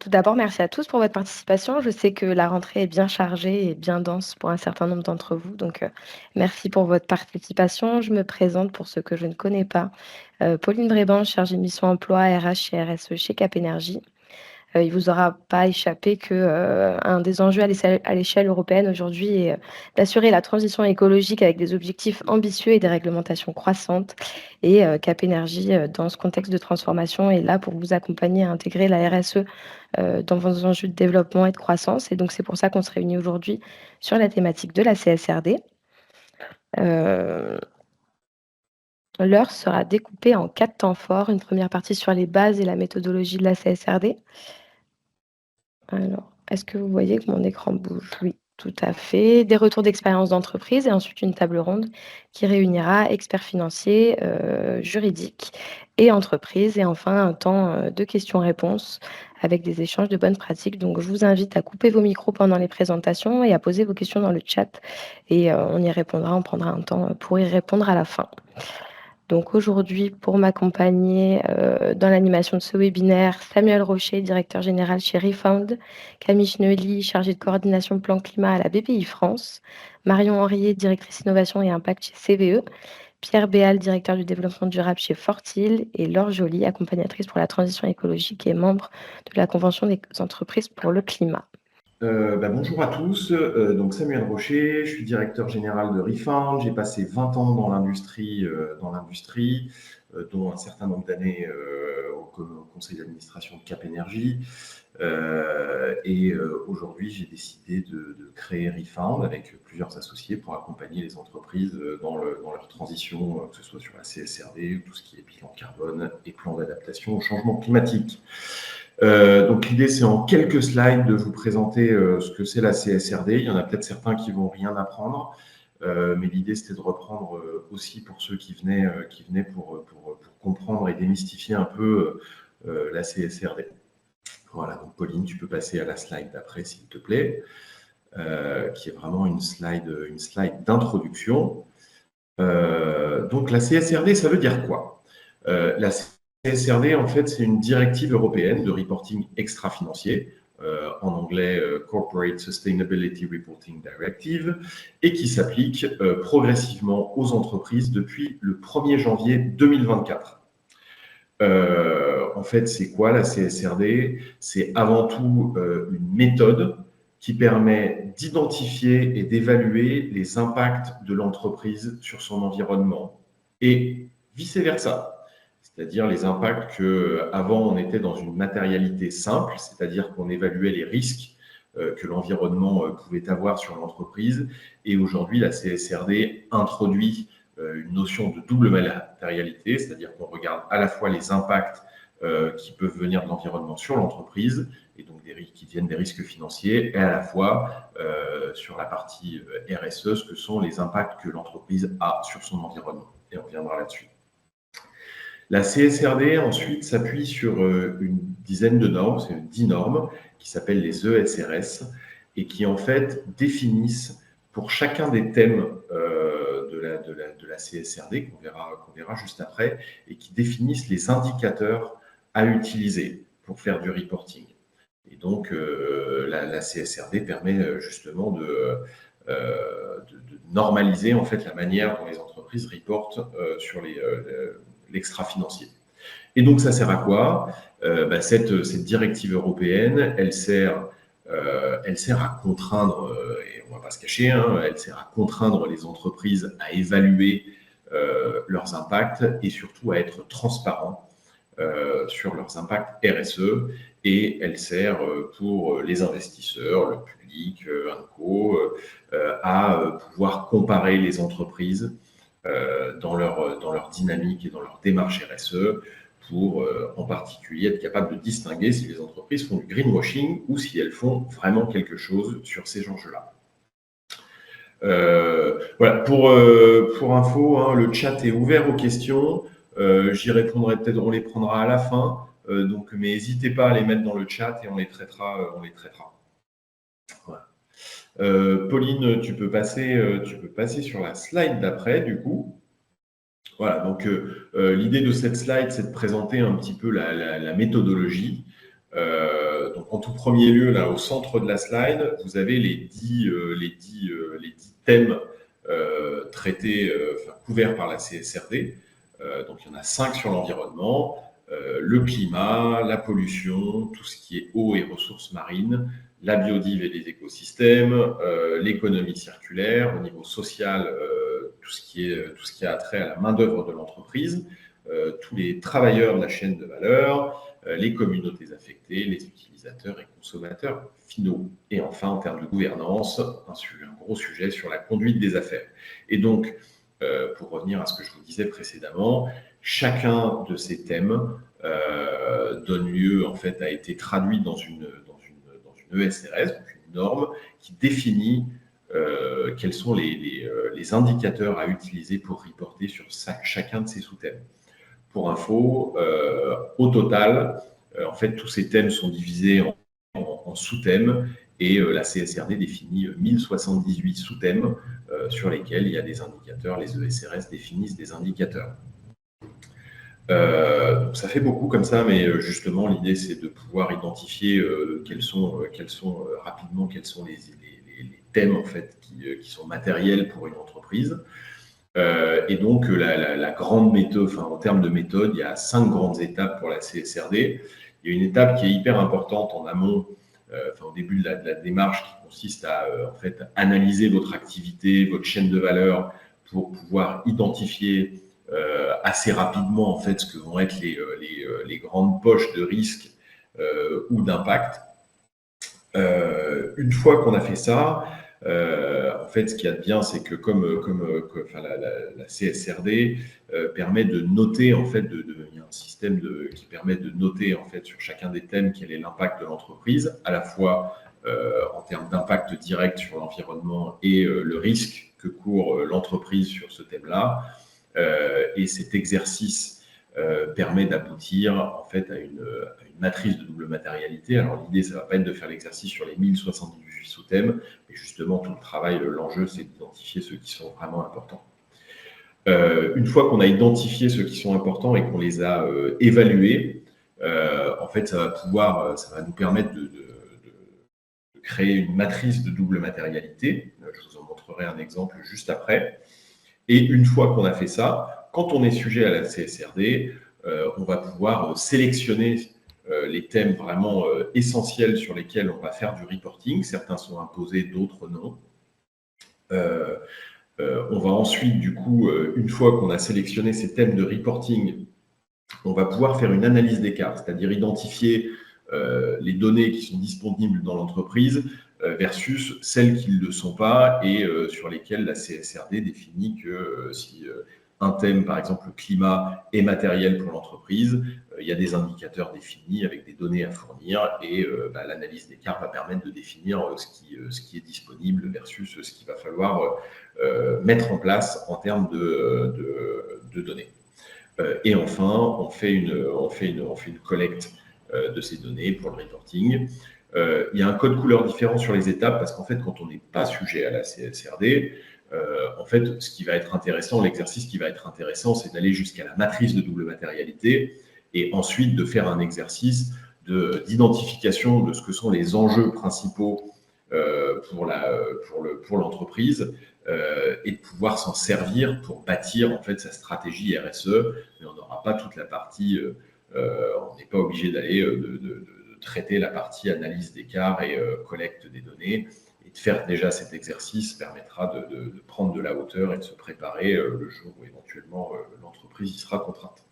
Tout d'abord, merci à tous pour votre participation. Je sais que la rentrée est bien chargée et bien dense pour un certain nombre d'entre vous, donc merci pour votre participation. Je me présente pour ceux que je ne connais pas. Pauline Bréban, chargée de mission emploi, RH et RSE chez Cap Énergie. Il vous aura pas échappé que, un des enjeux à l'échelle européenne aujourd'hui est, d'assurer la transition écologique avec des objectifs ambitieux et des réglementations croissantes et Cap Énergie, dans ce contexte de transformation est là pour vous accompagner à intégrer la RSE, dans vos enjeux de développement et de croissance et donc c'est pour ça qu'on se réunit aujourd'hui sur la thématique de la CSRD. Heu, L'heure sera découpée en 4 temps forts. Une première partie sur les bases et la méthodologie de la CSRD. Alors, est-ce que vous voyez que mon écran bouge? Oui, tout à fait. Des retours d'expérience d'entreprise et ensuite une table ronde qui réunira experts financiers, juridiques et entreprises et enfin un temps, de questions-réponses avec des échanges de bonnes pratiques. Donc je vous invite à couper vos micros pendant les présentations et à poser vos questions dans le chat et on y répondra, on prendra un temps, pour y répondre à la fin. Donc aujourd'hui, pour m'accompagner, dans l'animation de ce webinaire, Samuel Rocher, directeur général chez Refound, Camille Schnelly, chargée de coordination plan climat à la BPI France, Marion Henriet, directrice innovation et impact chez CVE, Pierre Béal, directeur du développement durable chez Fortil et Laure Joly, accompagnatrice pour la transition écologique et membre de la Convention des entreprises pour le climat. Bonjour à tous, donc Samuel Rocher, je suis directeur général de Refound. J'ai passé 20 ans dans l'industrie, dont un certain nombre d'années au conseil d'administration de Cap Énergie. Aujourd'hui, j'ai décidé de créer Refound avec plusieurs associés pour accompagner les entreprises dans leur transition, que ce soit sur la CSRD ou tout ce qui est bilan carbone et plan d'adaptation au changement climatique. Donc l'idée, c'est en quelques slides de vous présenter ce que c'est la CSRD. Il y en a peut-être certains qui vont rien apprendre, mais l'idée, c'était de reprendre aussi pour ceux qui venaient pour comprendre et démystifier un peu la CSRD. Voilà, donc Pauline, tu peux passer à la slide d'après, s'il te plaît, qui est vraiment une slide d'introduction. Donc la CSRD, ça veut dire quoi? La CSRD, en fait, c'est une directive européenne de reporting extra-financier, en anglais Corporate Sustainability Reporting Directive, et qui s'applique progressivement aux entreprises depuis le 1er janvier 2024. En fait, c'est quoi la CSRD? C'est avant tout une méthode qui permet d'identifier et d'évaluer les impacts de l'entreprise sur son environnement et vice-versa. C'est-à-dire les impacts qu'avant on était dans une matérialité simple, c'est-à-dire qu'on évaluait les risques que l'environnement pouvait avoir sur l'entreprise. Et aujourd'hui, la CSRD introduit une notion de double matérialité, c'est-à-dire qu'on regarde à la fois les impacts qui peuvent venir de l'environnement sur l'entreprise, et donc qui viennent des risques financiers, et à la fois sur la partie RSE, ce que sont les impacts que l'entreprise a sur son environnement. Et on reviendra là-dessus. La CSRD, ensuite, s'appuie sur une dizaine de normes, c'est 10 normes, qui s'appellent les ESRS, et qui, en fait, définissent pour chacun des thèmes de la CSRD, qu'on verra juste après, et qui définissent les indicateurs à utiliser pour faire du reporting. Et donc, la CSRD permet justement de normaliser, en fait, la manière dont les entreprises reportent sur l'extra-financier. Et donc, ça sert à quoi? Cette directive européenne, elle sert à contraindre, et on ne va pas se cacher, elle sert à contraindre les entreprises à évaluer leurs impacts et surtout à être transparents sur leurs impacts RSE. Et elle sert pour les investisseurs, le public, INCO, à pouvoir comparer les entreprises dans leur dynamique et dans leur démarche RSE pour en particulier être capable de distinguer si les entreprises font du greenwashing ou si elles font vraiment quelque chose sur ces enjeux-là. Voilà, pour info, le chat est ouvert aux questions. J'y répondrai peut-être, on les prendra à la fin. Mais n'hésitez pas à les mettre dans le chat et on les traitera. Voilà. Pauline, tu peux passer sur la slide d'après, du coup. Voilà, donc l'idée de cette slide, c'est de présenter un petit peu la méthodologie. Donc, en tout premier lieu, là, au centre de la slide, vous avez les 10 thèmes traités, couverts par la CSRD. Donc, il y en a 5 sur l'environnement, le climat, la pollution, tout ce qui est eau et ressources marines, la biodive et les écosystèmes, l'économie circulaire, au niveau social, tout ce qui a attrait à la main-d'œuvre de l'entreprise, tous les travailleurs de la chaîne de valeur, les communautés affectées, les utilisateurs et consommateurs finaux. Et enfin, en termes de gouvernance, un gros sujet sur la conduite des affaires. Et donc, pour revenir à ce que je vous disais précédemment, chacun de ces thèmes donne lieu, en fait, a été traduit dans une ESRS, donc une norme qui définit quels sont les indicateurs à utiliser pour reporter sur chacun de ces sous-thèmes. Pour info, au total, en fait, tous ces thèmes sont divisés en sous-thèmes et la CSRD définit 1078 sous-thèmes sur lesquels il y a des indicateurs. Les ESRS définissent des indicateurs. Ça fait beaucoup comme ça, mais justement, l'idée, c'est de pouvoir identifier quels sont rapidement quels sont les thèmes en fait qui sont matériels pour une entreprise. Et donc, la grande méthode, en termes de méthode, il y a 5 grandes étapes pour la CSRD. Il y a une étape qui est hyper importante en amont, au début de la démarche, qui consiste à en fait analyser votre activité, votre chaîne de valeur, pour pouvoir identifier assez rapidement en fait ce que vont être les grandes poches de risque ou d'impact. Une fois qu'on a fait ça, en fait, ce qu'il y a de bien, c'est que la CSRD permet de noter, en fait, il y a un système qui permet de noter, en fait, sur chacun des thèmes quel est l'impact de l'entreprise, à la fois en termes d'impact direct sur l'environnement et le risque que court l'entreprise sur ce thème-là. Et cet exercice permet d'aboutir en fait à une matrice de double matérialité. Alors l'idée, ça ne va pas être de faire l'exercice sur les 1078 sous-thèmes, mais justement tout le travail, l'enjeu, c'est d'identifier ceux qui sont vraiment importants. Une fois qu'on a identifié ceux qui sont importants et qu'on les a évalués, en fait, ça va nous permettre de créer une matrice de double matérialité. Je vous en montrerai un exemple juste après. Et une fois qu'on a fait ça, quand on est sujet à la CSRD, on va pouvoir sélectionner les thèmes vraiment essentiels sur lesquels on va faire du reporting. Certains sont imposés, d'autres non. On va ensuite, du coup, une fois qu'on a sélectionné ces thèmes de reporting, on va pouvoir faire une analyse d'écart, c'est-à-dire identifier les données qui sont disponibles dans l'entreprise versus celles qui ne le sont pas et sur lesquelles la CSRD définit que si un thème, par exemple le climat, est matériel pour l'entreprise, il y a des indicateurs définis avec des données à fournir et l'analyse d'écart va permettre de définir ce qui est disponible versus ce qu'il va falloir mettre en place en termes de données. Et enfin, on fait une collecte de ces données pour le reporting. Il y a un code couleur différent sur les étapes parce qu'en fait, quand on n'est pas sujet à la CSRD, en fait, ce qui va être intéressant, l'exercice qui va être intéressant, c'est d'aller jusqu'à la matrice de double matérialité et ensuite de faire un exercice d'identification de ce que sont les enjeux principaux pour l'entreprise et de pouvoir s'en servir pour bâtir en fait sa stratégie RSE. Mais on n'aura pas toute la partie, on n'est pas obligé d'aller de traiter la partie analyse d'écart et collecte des données. Et de faire déjà cet exercice permettra de prendre de la hauteur et de se préparer le jour où éventuellement l'entreprise y sera contrainte.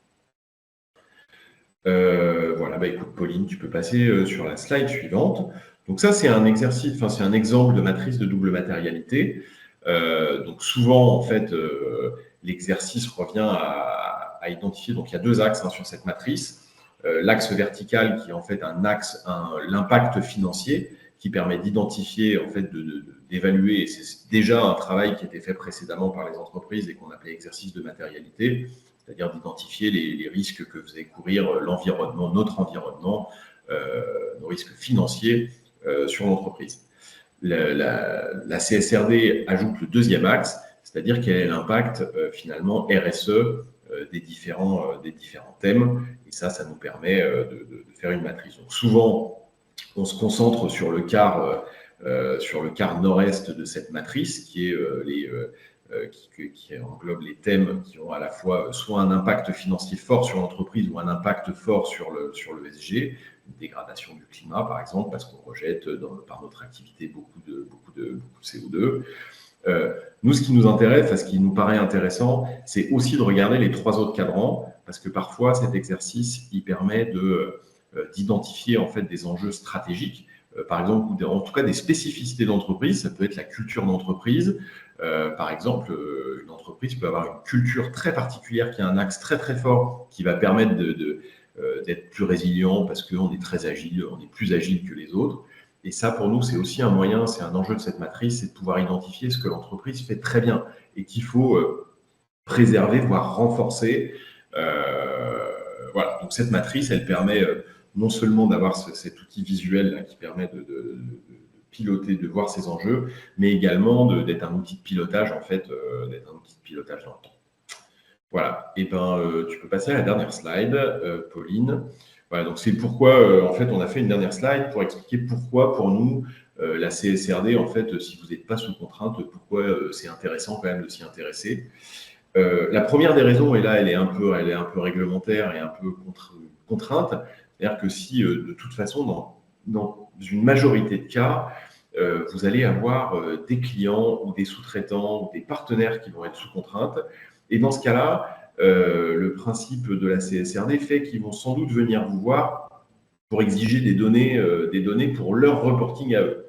Voilà, écoute Pauline, tu peux passer sur la slide suivante. Donc ça, c'est un exercice, c'est un exemple de matrice de double matérialité. Donc souvent, en fait, l'exercice revient à identifier. Donc il y a 2 axes sur cette matrice. L'axe vertical qui est en fait l'impact financier qui permet d'identifier, en fait, d'évaluer. Et c'est déjà un travail qui a été fait précédemment par les entreprises et qu'on appelait exercice de matérialité, c'est-à-dire d'identifier les risques que faisait courir l'environnement, notre environnement, nos risques financiers sur l'entreprise. La CSRD ajoute le 2e axe, c'est-à-dire quel est l'impact finalement RSE des différents thèmes. Et ça nous permet de faire une matrice. Donc souvent, on se concentre sur le quart nord-est de cette matrice, qui est qui englobe les thèmes qui ont à la fois soit un impact financier fort sur l'entreprise ou un impact fort sur le ESG, une dégradation du climat par exemple, parce qu'on rejette par notre activité beaucoup de CO2. Nous, ce qui nous intéresse, ce qui nous paraît intéressant, c'est aussi de regarder les 3 autres cadrans, parce que parfois cet exercice, il permet d'identifier en fait des enjeux stratégiques, par exemple, ou en tout cas des spécificités d'entreprise. Ça peut être la culture d'entreprise. Par exemple, une entreprise peut avoir une culture très particulière qui a un axe très très fort qui va permettre d'être plus résilient parce qu'on est très agile, on est plus agile que les autres. Et ça, pour nous, c'est aussi un moyen, c'est un enjeu de cette matrice, c'est de pouvoir identifier ce que l'entreprise fait très bien et qu'il faut préserver, voire renforcer. Voilà. Donc cette matrice, elle permet non seulement d'avoir cet outil visuel là, qui permet de piloter, de voir ces enjeux, mais également d'être un outil de pilotage, en fait, d'être un outil de pilotage dans le temps. Voilà. Et tu peux passer à la dernière slide, Pauline. Voilà, donc c'est pourquoi, en fait, on a fait une dernière slide pour expliquer pourquoi, pour nous, la CSRD, en fait, si vous n'êtes pas sous contrainte, pourquoi c'est intéressant quand même de s'y intéresser. La première des raisons, et là, elle est un peu réglementaire et un peu contrainte, c'est-à-dire que si, de toute façon, dans une majorité de cas, vous allez avoir des clients ou des sous-traitants ou des partenaires qui vont être sous contrainte. Et dans ce cas-là, le principe de la CSRD fait qu'ils vont sans doute venir vous voir pour exiger des données pour leur reporting à eux.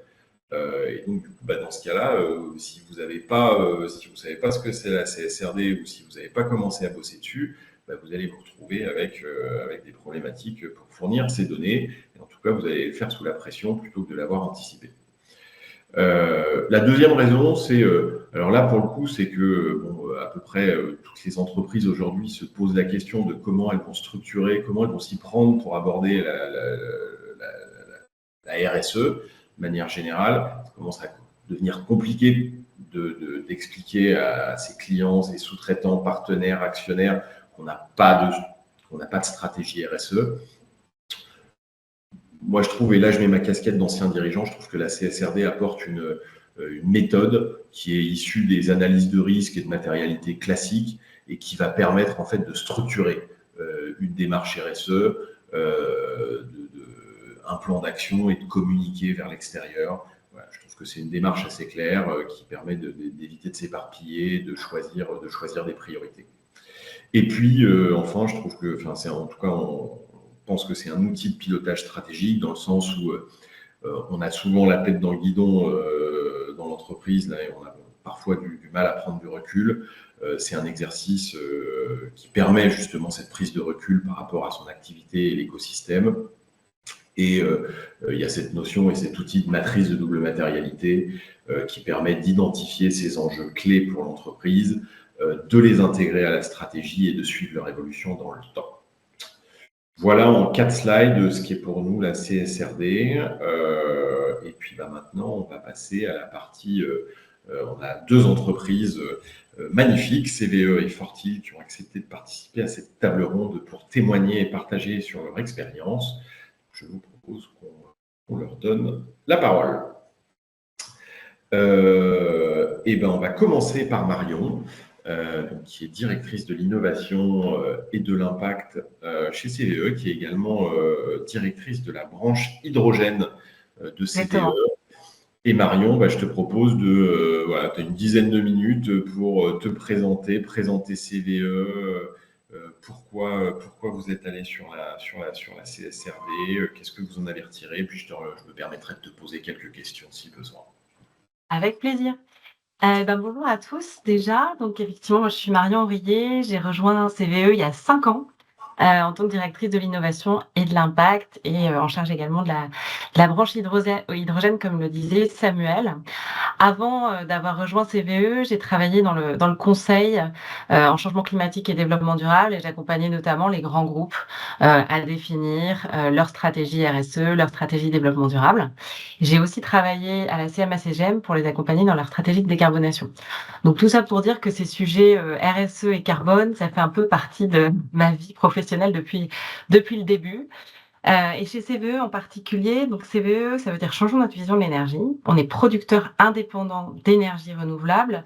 Et donc, du coup, dans ce cas-là, si vous savez pas ce que c'est la CSRD ou si vous n'avez pas commencé à bosser dessus, vous allez vous retrouver avec des problématiques pour fournir ces données. Et en tout cas, vous allez le faire sous la pression plutôt que de l'avoir anticipé. La deuxième raison, c'est, alors là pour le coup, c'est que à peu près toutes les entreprises aujourd'hui se posent la question de comment elles vont structurer, comment elles vont s'y prendre pour aborder la RSE de manière générale. Ça commence à devenir compliqué d'expliquer à ses clients, ses sous-traitants, partenaires, actionnaires qu'on n'a pas de stratégie RSE. Moi, je trouve, et là je mets ma casquette d'ancien dirigeant, je trouve que la CSRD apporte une méthode qui est issue des analyses de risque et de matérialité classiques et qui va permettre en fait de structurer une démarche RSE, un plan d'action et de communiquer vers l'extérieur. Voilà, je trouve que c'est une démarche assez claire qui permet d'éviter de s'éparpiller, de choisir des priorités. Et puis, enfin, je trouve que, c'est en tout cas, on pense que c'est un outil de pilotage stratégique dans le sens où on a souvent la tête dans le guidon dans l'entreprise là, et on a parfois du mal à prendre du recul. C'est un exercice qui permet justement cette prise de recul par rapport à son activité et l'écosystème. Et il y a cette notion et cet outil de matrice de double matérialité qui permet d'identifier ces enjeux clés pour l'entreprise, de les intégrer à la stratégie et de suivre leur évolution dans le temps. Voilà en 4 slides ce qui est pour nous la CSRD. Et puis maintenant, on va passer à la partie. On a 2 entreprises magnifiques, CVE et Fortil, qui ont accepté de participer à cette table ronde pour témoigner et partager sur leur expérience. Je vous propose qu'on leur donne la parole. Et on va commencer par Marion, qui est directrice de l'innovation et de l'impact chez CVE, qui est également directrice de la branche hydrogène de CVE. Exactement. Et Marion, je te propose tu as une dizaine de minutes pour te présenter CVE, pourquoi vous êtes allé sur la CSRD, qu'est-ce que vous en avez retiré, puis je me permettrai de te poser quelques questions si besoin. Avec plaisir. Bonjour à tous déjà. Donc effectivement, moi je suis Marion Henriet, j'ai rejoint CVE il y a 5 ans. en tant que directrice de l'innovation et de l'impact et en charge également de la branche hydrogène, comme le disait Samuel. Avant, d'avoir rejoint CVE, j'ai travaillé dans le conseil, en changement climatique et développement durable et j'accompagnais notamment les grands groupes, à définir, leur stratégie RSE, leur stratégie développement durable. J'ai aussi travaillé à la CMA-CGM pour les accompagner dans leur stratégie de décarbonation. Donc tout ça pour dire que ces sujets, RSE et carbone, ça fait un peu partie de ma vie professionnelle depuis le début. Et chez CVE en particulier, donc CVE, ça veut dire Changeons notre vision de l'énergie. On est producteur indépendant d'énergie renouvelable,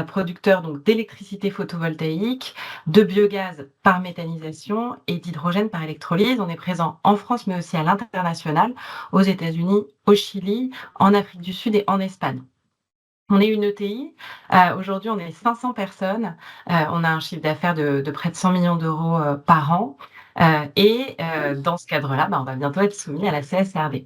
producteur donc d'électricité photovoltaïque, de biogaz par méthanisation et d'hydrogène par électrolyse. On est présent en France, mais aussi à l'international, aux États-Unis, au Chili, en Afrique du Sud et en Espagne. On est une ETI. Aujourd'hui, on est 500 personnes. On a un chiffre d'affaires de près de 100 millions d'euros par an. Dans ce cadre-là, on va bientôt être soumis à la CSRD.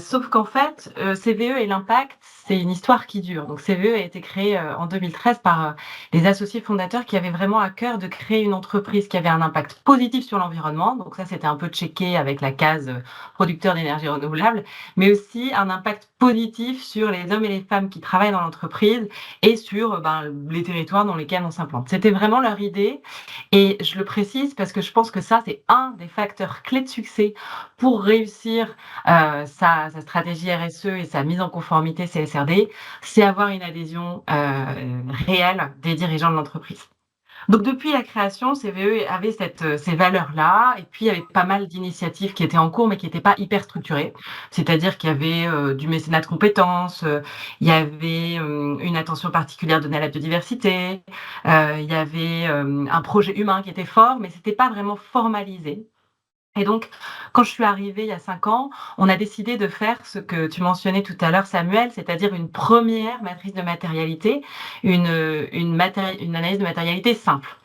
Sauf qu'en fait, CVE et l'impact, c'est une histoire qui dure. Donc CVE a été créé en 2013 par les associés fondateurs qui avaient vraiment à cœur de créer une entreprise qui avait un impact positif sur l'environnement. Donc ça, c'était un peu checké avec la case producteur d'énergie renouvelable, mais aussi un impact positif sur les hommes et les femmes qui travaillent dans l'entreprise et sur les territoires dans lesquels on s'implante. C'était vraiment leur idée. Et je le précise parce que je pense que ça, c'est un des facteurs clés de succès pour réussir sa stratégie RSE et sa mise en conformité CSRD, c'est avoir une adhésion réelle des dirigeants de l'entreprise. Donc depuis la création, CVE avait ces valeurs-là, et puis il y avait pas mal d'initiatives qui étaient en cours, mais qui n'étaient pas hyper structurées. C'est-à-dire qu'il y avait du mécénat de compétences, il y avait une attention particulière donnée à la biodiversité, il y avait un projet humain qui était fort, mais c'était pas vraiment formalisé. Et donc, quand je suis arrivée il y a 5 ans, on a décidé de faire ce que tu mentionnais tout à l'heure, Samuel, c'est-à-dire une première matrice de matérialité, une analyse de matérialité simple.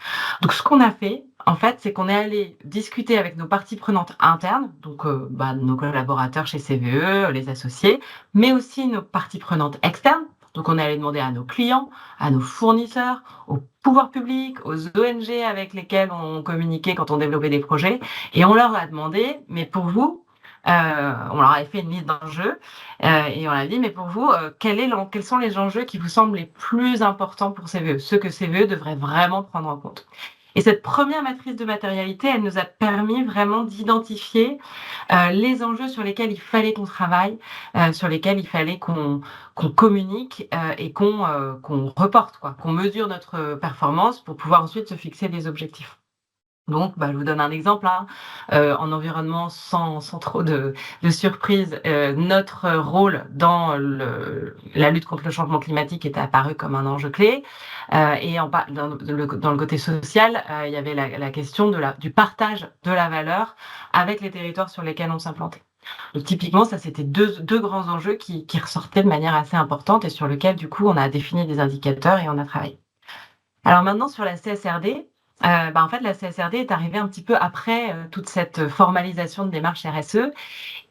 Donc, ce qu'on a fait, en fait, c'est qu'on est allé discuter avec nos parties prenantes internes, donc nos collaborateurs chez CVE, les associés, mais aussi nos parties prenantes externes. Donc, on est allé demander à nos clients, à nos fournisseurs, aux pouvoirs publics, aux ONG avec lesquels on communiquait quand on développait des projets, et on leur a demandé, mais pour vous, on leur avait fait une liste d'enjeux, et on leur a dit, mais pour vous, quels sont les enjeux qui vous semblent les plus importants pour CVE, ceux que CVE devrait vraiment prendre en compte. Et cette première matrice de matérialité, elle nous a permis vraiment d'identifier les enjeux sur lesquels il fallait qu'on travaille, sur lesquels il fallait qu'on communique et qu'on reporte, quoi, qu'on mesure notre performance pour pouvoir ensuite se fixer des objectifs. Donc, je vous donne un exemple, hein. En environnement, sans trop de surprise, notre rôle dans la lutte contre le changement climatique est apparu comme un enjeu clé. Et dans le côté social, il y avait la question du partage de la valeur avec les territoires sur lesquels on s'implantait. Donc typiquement, ça, c'était deux grands enjeux qui ressortaient de manière assez importante et sur lesquels, du coup, on a défini des indicateurs et on a travaillé. Alors maintenant sur la CSRD, en fait la CSRD est arrivée un petit peu après, toute cette formalisation de démarche RSE,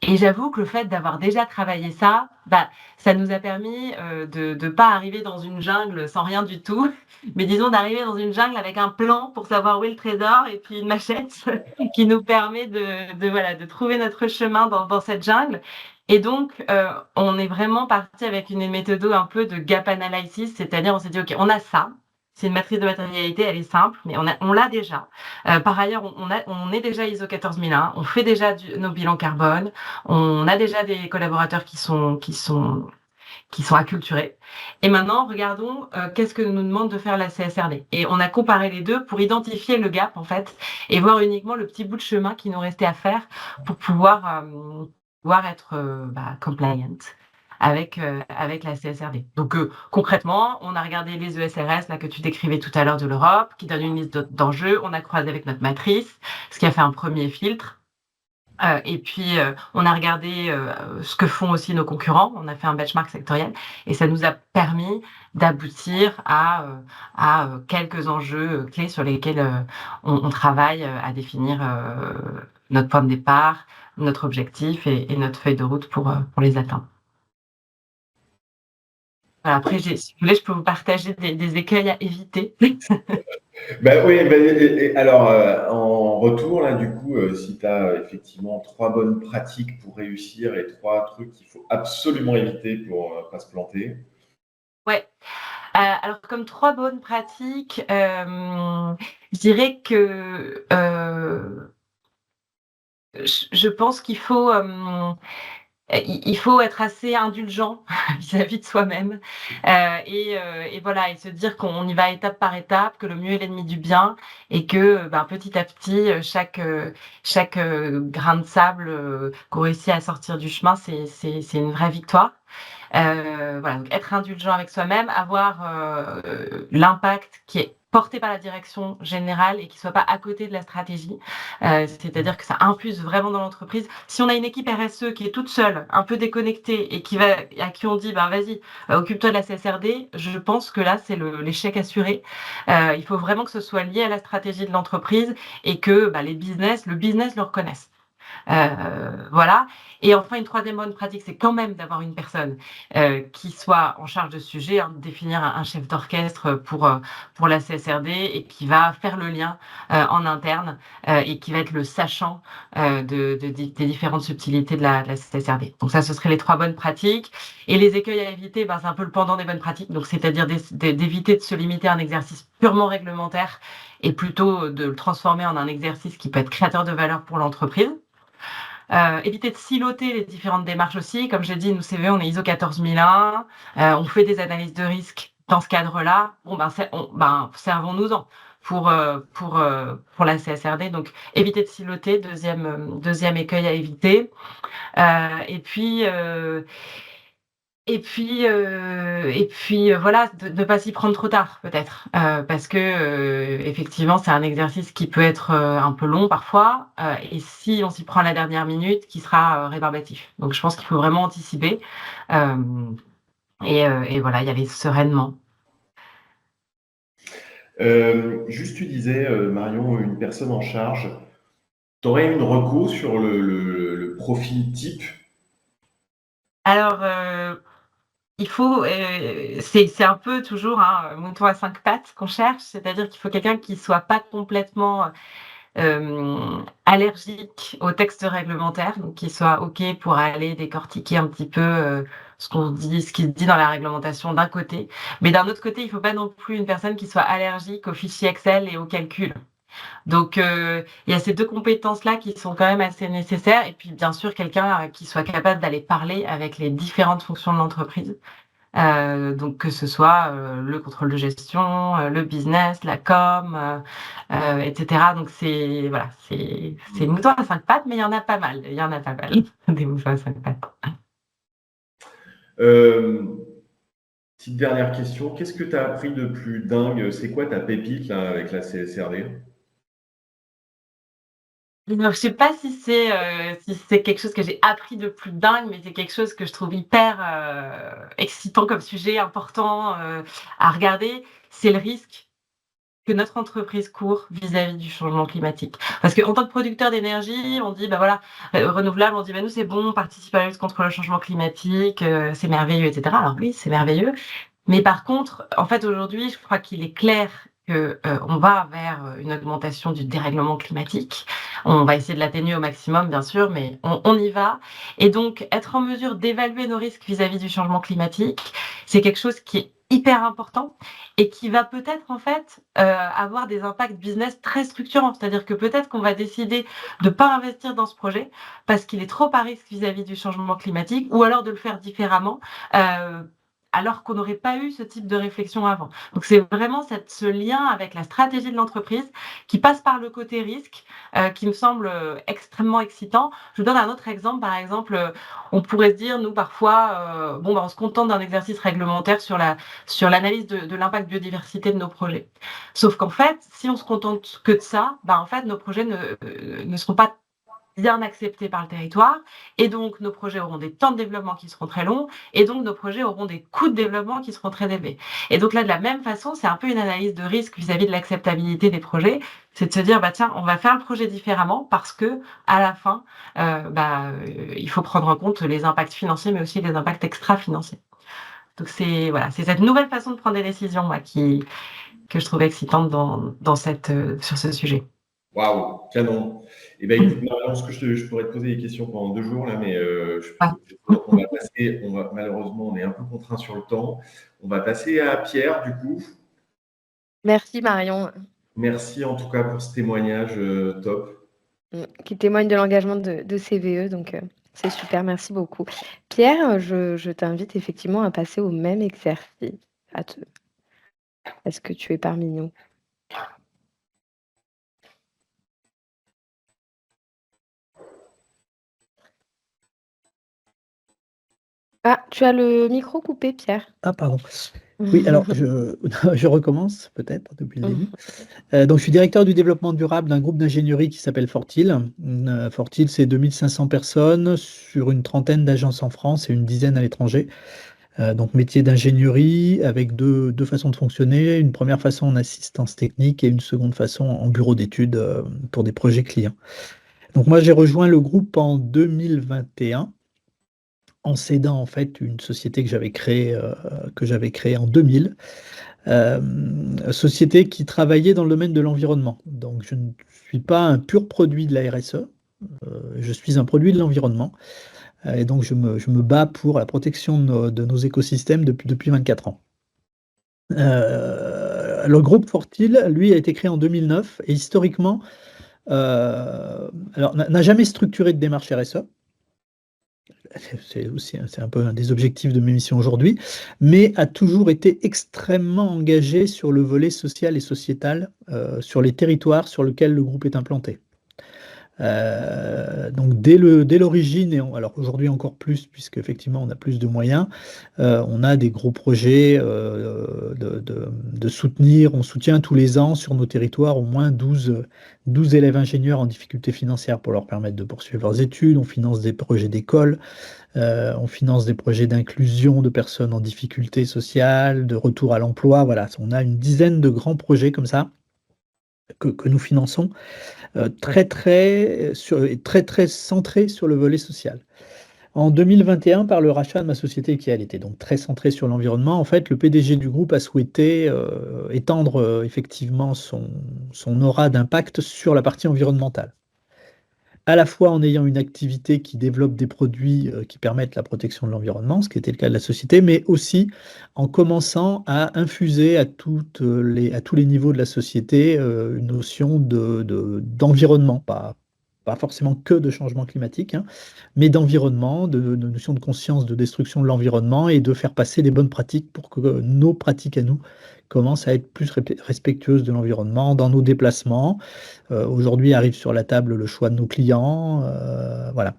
et j'avoue que le fait d'avoir déjà travaillé ça, ça nous a permis, de pas arriver dans une jungle sans rien du tout, mais disons d'arriver dans une jungle avec un plan pour savoir où est le trésor et puis une machette qui nous permet de trouver notre chemin dans cette jungle. Et donc, on est vraiment parti avec une méthode un peu de gap analysis, c'est-à-dire on s'est dit: «OK, on a ça, c'est une matrice de matérialité, elle est simple, mais on l'a déjà. Par ailleurs, on est déjà ISO 14001, on fait déjà nos bilans carbone, on a déjà des collaborateurs qui sont acculturés. Et maintenant, regardons qu'est-ce que nous demande de faire la CSRD. Et on a comparé les deux pour identifier le gap, en fait, et voir uniquement le petit bout de chemin qui nous restait à faire pour pouvoir être compliant avec la CSRD. Donc concrètement, on a regardé les ESRS là, que tu décrivais tout à l'heure de l'Europe, qui donne une liste d'enjeux, on a croisé avec notre matrice, ce qui a fait un premier filtre. Et puis, on a regardé ce que font aussi nos concurrents, on a fait un benchmark sectoriel, et ça nous a permis d'aboutir à quelques enjeux clés sur lesquels on travaille à définir notre point de départ, notre objectif et notre feuille de route pour les atteindre. Voilà, après, si vous voulez, je peux vous partager des écueils à éviter. Bah oui, bah, alors en retour, là, du coup, si tu as effectivement trois bonnes pratiques pour réussir et trois trucs qu'il faut absolument éviter pour pas se planter. Ouais. Alors comme 3 bonnes pratiques, je dirais que, je pense qu'il faut, il faut être assez indulgent vis-à-vis de soi-même, et voilà et se dire qu'on y va étape par étape, que le mieux est l'ennemi du bien et que, ben, petit à petit, chaque grain de sable, qu'on réussit à sortir du chemin, c'est une vraie victoire. Voilà, donc être indulgent avec soi-même, avoir, l'impact qui est porté par la direction générale et qui soit pas à côté de la stratégie. C'est-à-dire que ça infuse vraiment dans l'entreprise. Si on a une équipe RSE qui est toute seule, un peu déconnectée et à qui on dit: «Ben, vas-y, occupe-toi de la CSRD», je pense que là, c'est l'échec assuré. Il faut vraiment que ce soit lié à la stratégie de l'entreprise et que, bah, le business le reconnaisse. Voilà et enfin une troisième bonne pratique, c'est quand même d'avoir une personne, qui soit en charge de ce sujet, hein, de définir un chef d'orchestre, pour la CSRD et qui va faire le lien, en interne, et qui va être le sachant, des différentes subtilités de la CSRD. Donc ça, ce seraient les 3 bonnes pratiques et les écueils à éviter, ben, c'est un peu le pendant des bonnes pratiques, donc c'est-à-dire d'éviter de se limiter à un exercice purement réglementaire et plutôt de le transformer en un exercice qui peut être créateur de valeur pour l'entreprise. Éviter de siloter les différentes démarches aussi. Comme j'ai dit, nous CV, on est ISO 14001, on fait des analyses de risque dans ce cadre-là. Bon ben, servons-nous-en pour la CSRD. Donc éviter de siloter, deuxième écueil à éviter. Et puis, voilà, de ne pas s'y prendre trop tard peut-être, parce que, effectivement, c'est un exercice qui peut être, un peu long parfois, et si on s'y prend à la dernière minute, qui sera, rébarbatif. Donc je pense qu'il faut vraiment anticiper, hem et voilà, y aller sereinement. Juste, tu disais, Marion, une personne en charge. Tu aurais une reco sur le profil type? Alors, il faut, c'est un peu toujours, hein, mouton à 5 pattes qu'on cherche, c'est-à-dire qu'il faut quelqu'un qui soit pas complètement, allergique aux textes réglementaires, donc qui soit OK pour aller décortiquer un petit peu, ce qui se dit dans la réglementation d'un côté. Mais d'un autre côté, il faut pas non plus une personne qui soit allergique aux fichiers Excel et aux calculs. Donc, il y a ces 2 compétences-là qui sont quand même assez nécessaires et puis bien sûr quelqu'un, qui soit capable d'aller parler avec les différentes fonctions de l'entreprise. Donc que ce soit, le contrôle de gestion, le business, la com, et cetera. Donc c'est voilà, c'est Mmh. mouton à 5 pattes, mais il y en a pas mal, il y en a pas mal des moutons à 5 pattes. Hem, Petite dernière question, qu'est-ce que tu as appris de plus dingue? C'est quoi ta pépite là avec la CSRD? Alors je sais pas si c'est quelque chose que j'ai appris de plus dingue, mais c'est quelque chose que je trouve hyper, excitant comme sujet, important, à regarder, c'est le risque que notre entreprise court vis-à-vis du changement climatique. Parce qu'en tant que producteur d'énergie, on dit, bah voilà, renouvelable, on dit, bah nous c'est bon, on participe à la lutte contre le changement climatique, c'est merveilleux, et cetera. Alors oui, c'est merveilleux. Mais par contre, en fait, aujourd'hui, je crois qu'il est clair que, on va vers, une augmentation du dérèglement climatique. On va essayer de l'atténuer au maximum, bien sûr, mais on y va et donc être en mesure d'évaluer nos risques vis-à-vis du changement climatique, c'est quelque chose qui est hyper important et qui va peut-être, en fait, avoir des impacts business très structurants. C'est-à-dire que peut-être qu'on va décider de pas investir dans ce projet parce qu'il est trop à risque vis-à-vis du changement climatique ou alors de le faire différemment, alors qu'on n'aurait pas eu ce type de réflexion avant. Donc c'est vraiment ce lien avec la stratégie de l'entreprise qui passe par le côté risque, qui me semble, extrêmement excitant. Je vous donne un autre exemple. Par exemple, on pourrait se dire, nous, parfois, bon, bah, on se contente d'un exercice réglementaire sur l'analyse de l'impact biodiversité de nos projets. Sauf qu'en fait, si on se contente que de ça, bah, en fait, nos projets ne seront pas bien acceptés par le territoire et donc nos projets auront des temps de développement qui seront très longs et donc nos projets auront des coûts de développement qui seront très élevés. Et donc là, de la même façon, c'est un peu une analyse de risque vis-à-vis de l'acceptabilité des projets. C'est de se dire, bah tiens, on va faire le projet différemment parce que à la fin, il faut prendre en compte les impacts financiers, mais aussi les impacts extra-financiers. Donc c'est voilà, c'est cette nouvelle façon de prendre des décisions, moi, que je trouve excitante sur ce sujet. Waouh, canon. Eh ben, écoute, Marion, je pourrais te poser des questions pendant 2 jours, là, mais Ouais. malheureusement, on est un peu contraint sur le temps. On va passer à Pierre, du coup. Merci Marion, Merci en tout cas pour ce témoignage top. qui témoigne de l'engagement de CVE, donc c'est super, merci beaucoup. Pierre, je t'invite effectivement à passer au même exercice. Est-ce que tu es parmi nous? Ah, tu as le micro coupé, Pierre. Ah, pardon. Oui, alors je recommence peut-être depuis le début. Donc je suis directeur du développement durable d'un groupe d'ingénierie qui s'appelle Fortil. Fortil, c'est 2500 personnes sur une trentaine d'agences en France et une dizaine à l'étranger. Donc métier d'ingénierie avec deux façons de fonctionner. Une première façon en assistance technique et une seconde façon en bureau d'études pour des projets clients. Donc moi j'ai rejoint le groupe en 2021 en cédant en fait une société que j'avais créée en 2000. Société qui travaillait dans le domaine de l'environnement. Donc je ne suis pas un pur produit de la RSE, je suis un produit de l'environnement. Et donc je me bats pour la protection de nos écosystèmes depuis 24 ans. Le groupe Fortil, lui, a été créé en 2009 et historiquement, alors n'a jamais structuré de démarche RSE. C'est un peu un des objectifs de mes missions aujourd'hui, mais a toujours été extrêmement engagé sur le volet social et sociétal, sur les territoires sur lesquels le groupe est implanté. Donc dès l'origine, alors aujourd'hui encore plus, puisqu'effectivement on a plus de moyens, on a des gros projets de soutenir, on soutient tous les ans sur nos territoires au moins 12 élèves ingénieurs en difficulté financière pour leur permettre de poursuivre leurs études, on finance des projets d'école, on finance des projets d'inclusion de personnes en difficulté sociale, de retour à l'emploi, voilà, on a une dizaine de grands projets comme ça que nous finançons, très centrés sur le volet social. En 2021, par le rachat de ma société qui elle était donc très centrée sur l'environnement, en fait, le PDG du groupe a souhaité étendre effectivement son aura d'impact sur la partie environnementale, à la fois en ayant une activité qui développe des produits qui permettent la protection de l'environnement, ce qui était le cas de la société, mais aussi en commençant à infuser à tous les niveaux de la société une notion d'environnement, pas forcément que de changement climatique, hein, mais d'environnement, de notion de conscience de destruction de l'environnement et de faire passer les bonnes pratiques pour que nos pratiques à nous commencent à être plus respectueuses de l'environnement dans nos déplacements. Aujourd'hui arrive sur la table le choix de nos clients, voilà.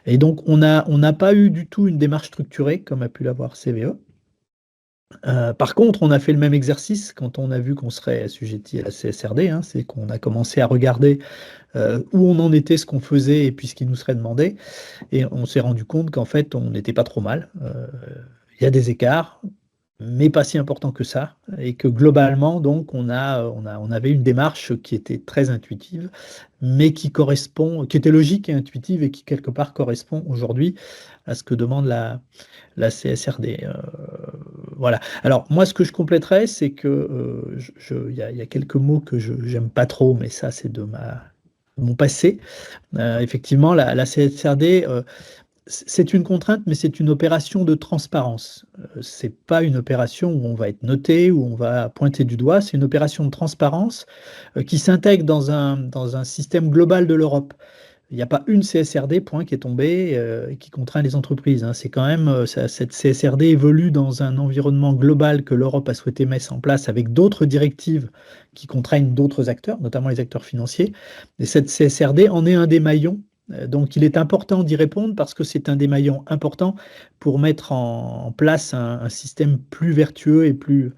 Et donc on n'a pas eu du tout une démarche structurée comme a pu l'avoir CVE. Par contre, on a fait le même exercice quand on a vu qu'on serait assujetti à la CSRD, hein, c'est qu'on a commencé à regarder où on en était, ce qu'on faisait et puis ce qui nous serait demandé. Et on s'est rendu compte qu'en fait, on n'était pas trop mal. Il y a des écarts, mais pas si importants que ça. Et que globalement, donc, on avait une démarche qui était très intuitive, mais qui était logique et intuitive et qui, quelque part, correspond aujourd'hui à ce que demande la CSRD. Voilà. Alors, moi, ce que je compléterais, c'est que il y a quelques mots que je n'aime pas trop, mais ça, c'est de mon passé. Effectivement, la CSRD, c'est une contrainte, mais c'est une opération de transparence. C'est pas une opération où on va être noté, où on va pointer du doigt. C'est une opération de transparence qui s'intègre dans un système global de l'Europe. Il n'y a pas une CSRD, point, qui est tombée et qui contraint les entreprises, hein. C'est quand même, cette CSRD évolue dans un environnement global que l'Europe a souhaité mettre en place avec d'autres directives qui contraignent d'autres acteurs, notamment les acteurs financiers. Et cette CSRD en est un des maillons. Donc il est important d'y répondre parce que c'est un des maillons importants pour mettre en place un système plus vertueux et plus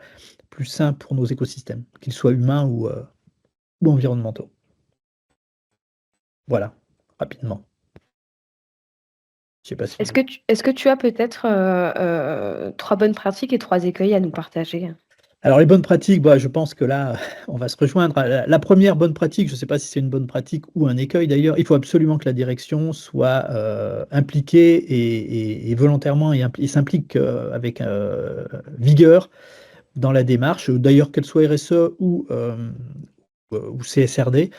sain pour nos écosystèmes, qu'ils soient humains ou environnementaux. Voilà, rapidement. Je sais pas si Est-ce que tu as peut-être 3 bonnes pratiques et 3 écueils à nous partager? Alors les bonnes pratiques, bah, je pense que là, on va se rejoindre. La première bonne pratique, je ne sais pas si c'est une bonne pratique ou un écueil d'ailleurs, il faut absolument que la direction soit impliquée et volontairement et s'implique avec vigueur dans la démarche, d'ailleurs qu'elle soit RSE ou CSRD,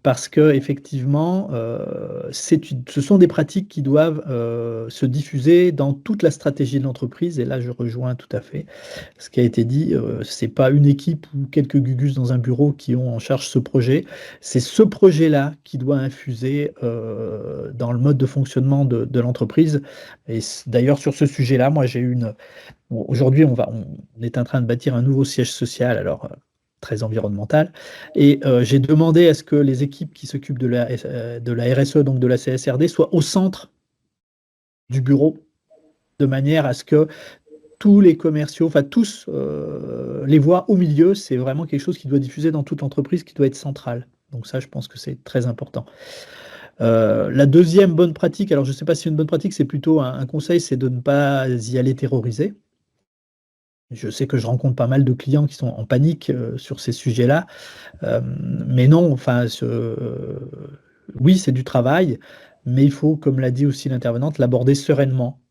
parce qu'effectivement, ce sont des pratiques qui doivent se diffuser dans toute la stratégie de l'entreprise. Et là, je rejoins tout à fait ce qui a été dit. Ce n'est pas une équipe ou quelques gugus dans un bureau qui ont en charge ce projet. C'est ce projet-là qui doit infuser dans le mode de fonctionnement de l'entreprise. Et d'ailleurs, sur ce sujet-là, moi, j'ai eu une... Bon, aujourd'hui, on est en train de bâtir un nouveau siège social. Alors, très environnemental. Et j'ai demandé à ce que les équipes qui s'occupent de la RSE, donc de la CSRD, soient au centre du bureau, de manière à ce que tous les commerciaux, enfin tous les voient au milieu. C'est vraiment quelque chose qui doit diffuser dans toute l'entreprise, qui doit être central. Donc ça, je pense que c'est très important. La deuxième bonne pratique, alors je ne sais pas si c'est une bonne pratique, c'est plutôt un conseil, c'est de ne pas y aller terroriser. Je sais que je rencontre pas mal de clients qui sont en panique sur ces sujets-là. Mais non, enfin, oui, c'est du travail, mais il faut, comme l'a dit aussi l'intervenante, l'aborder sereinement.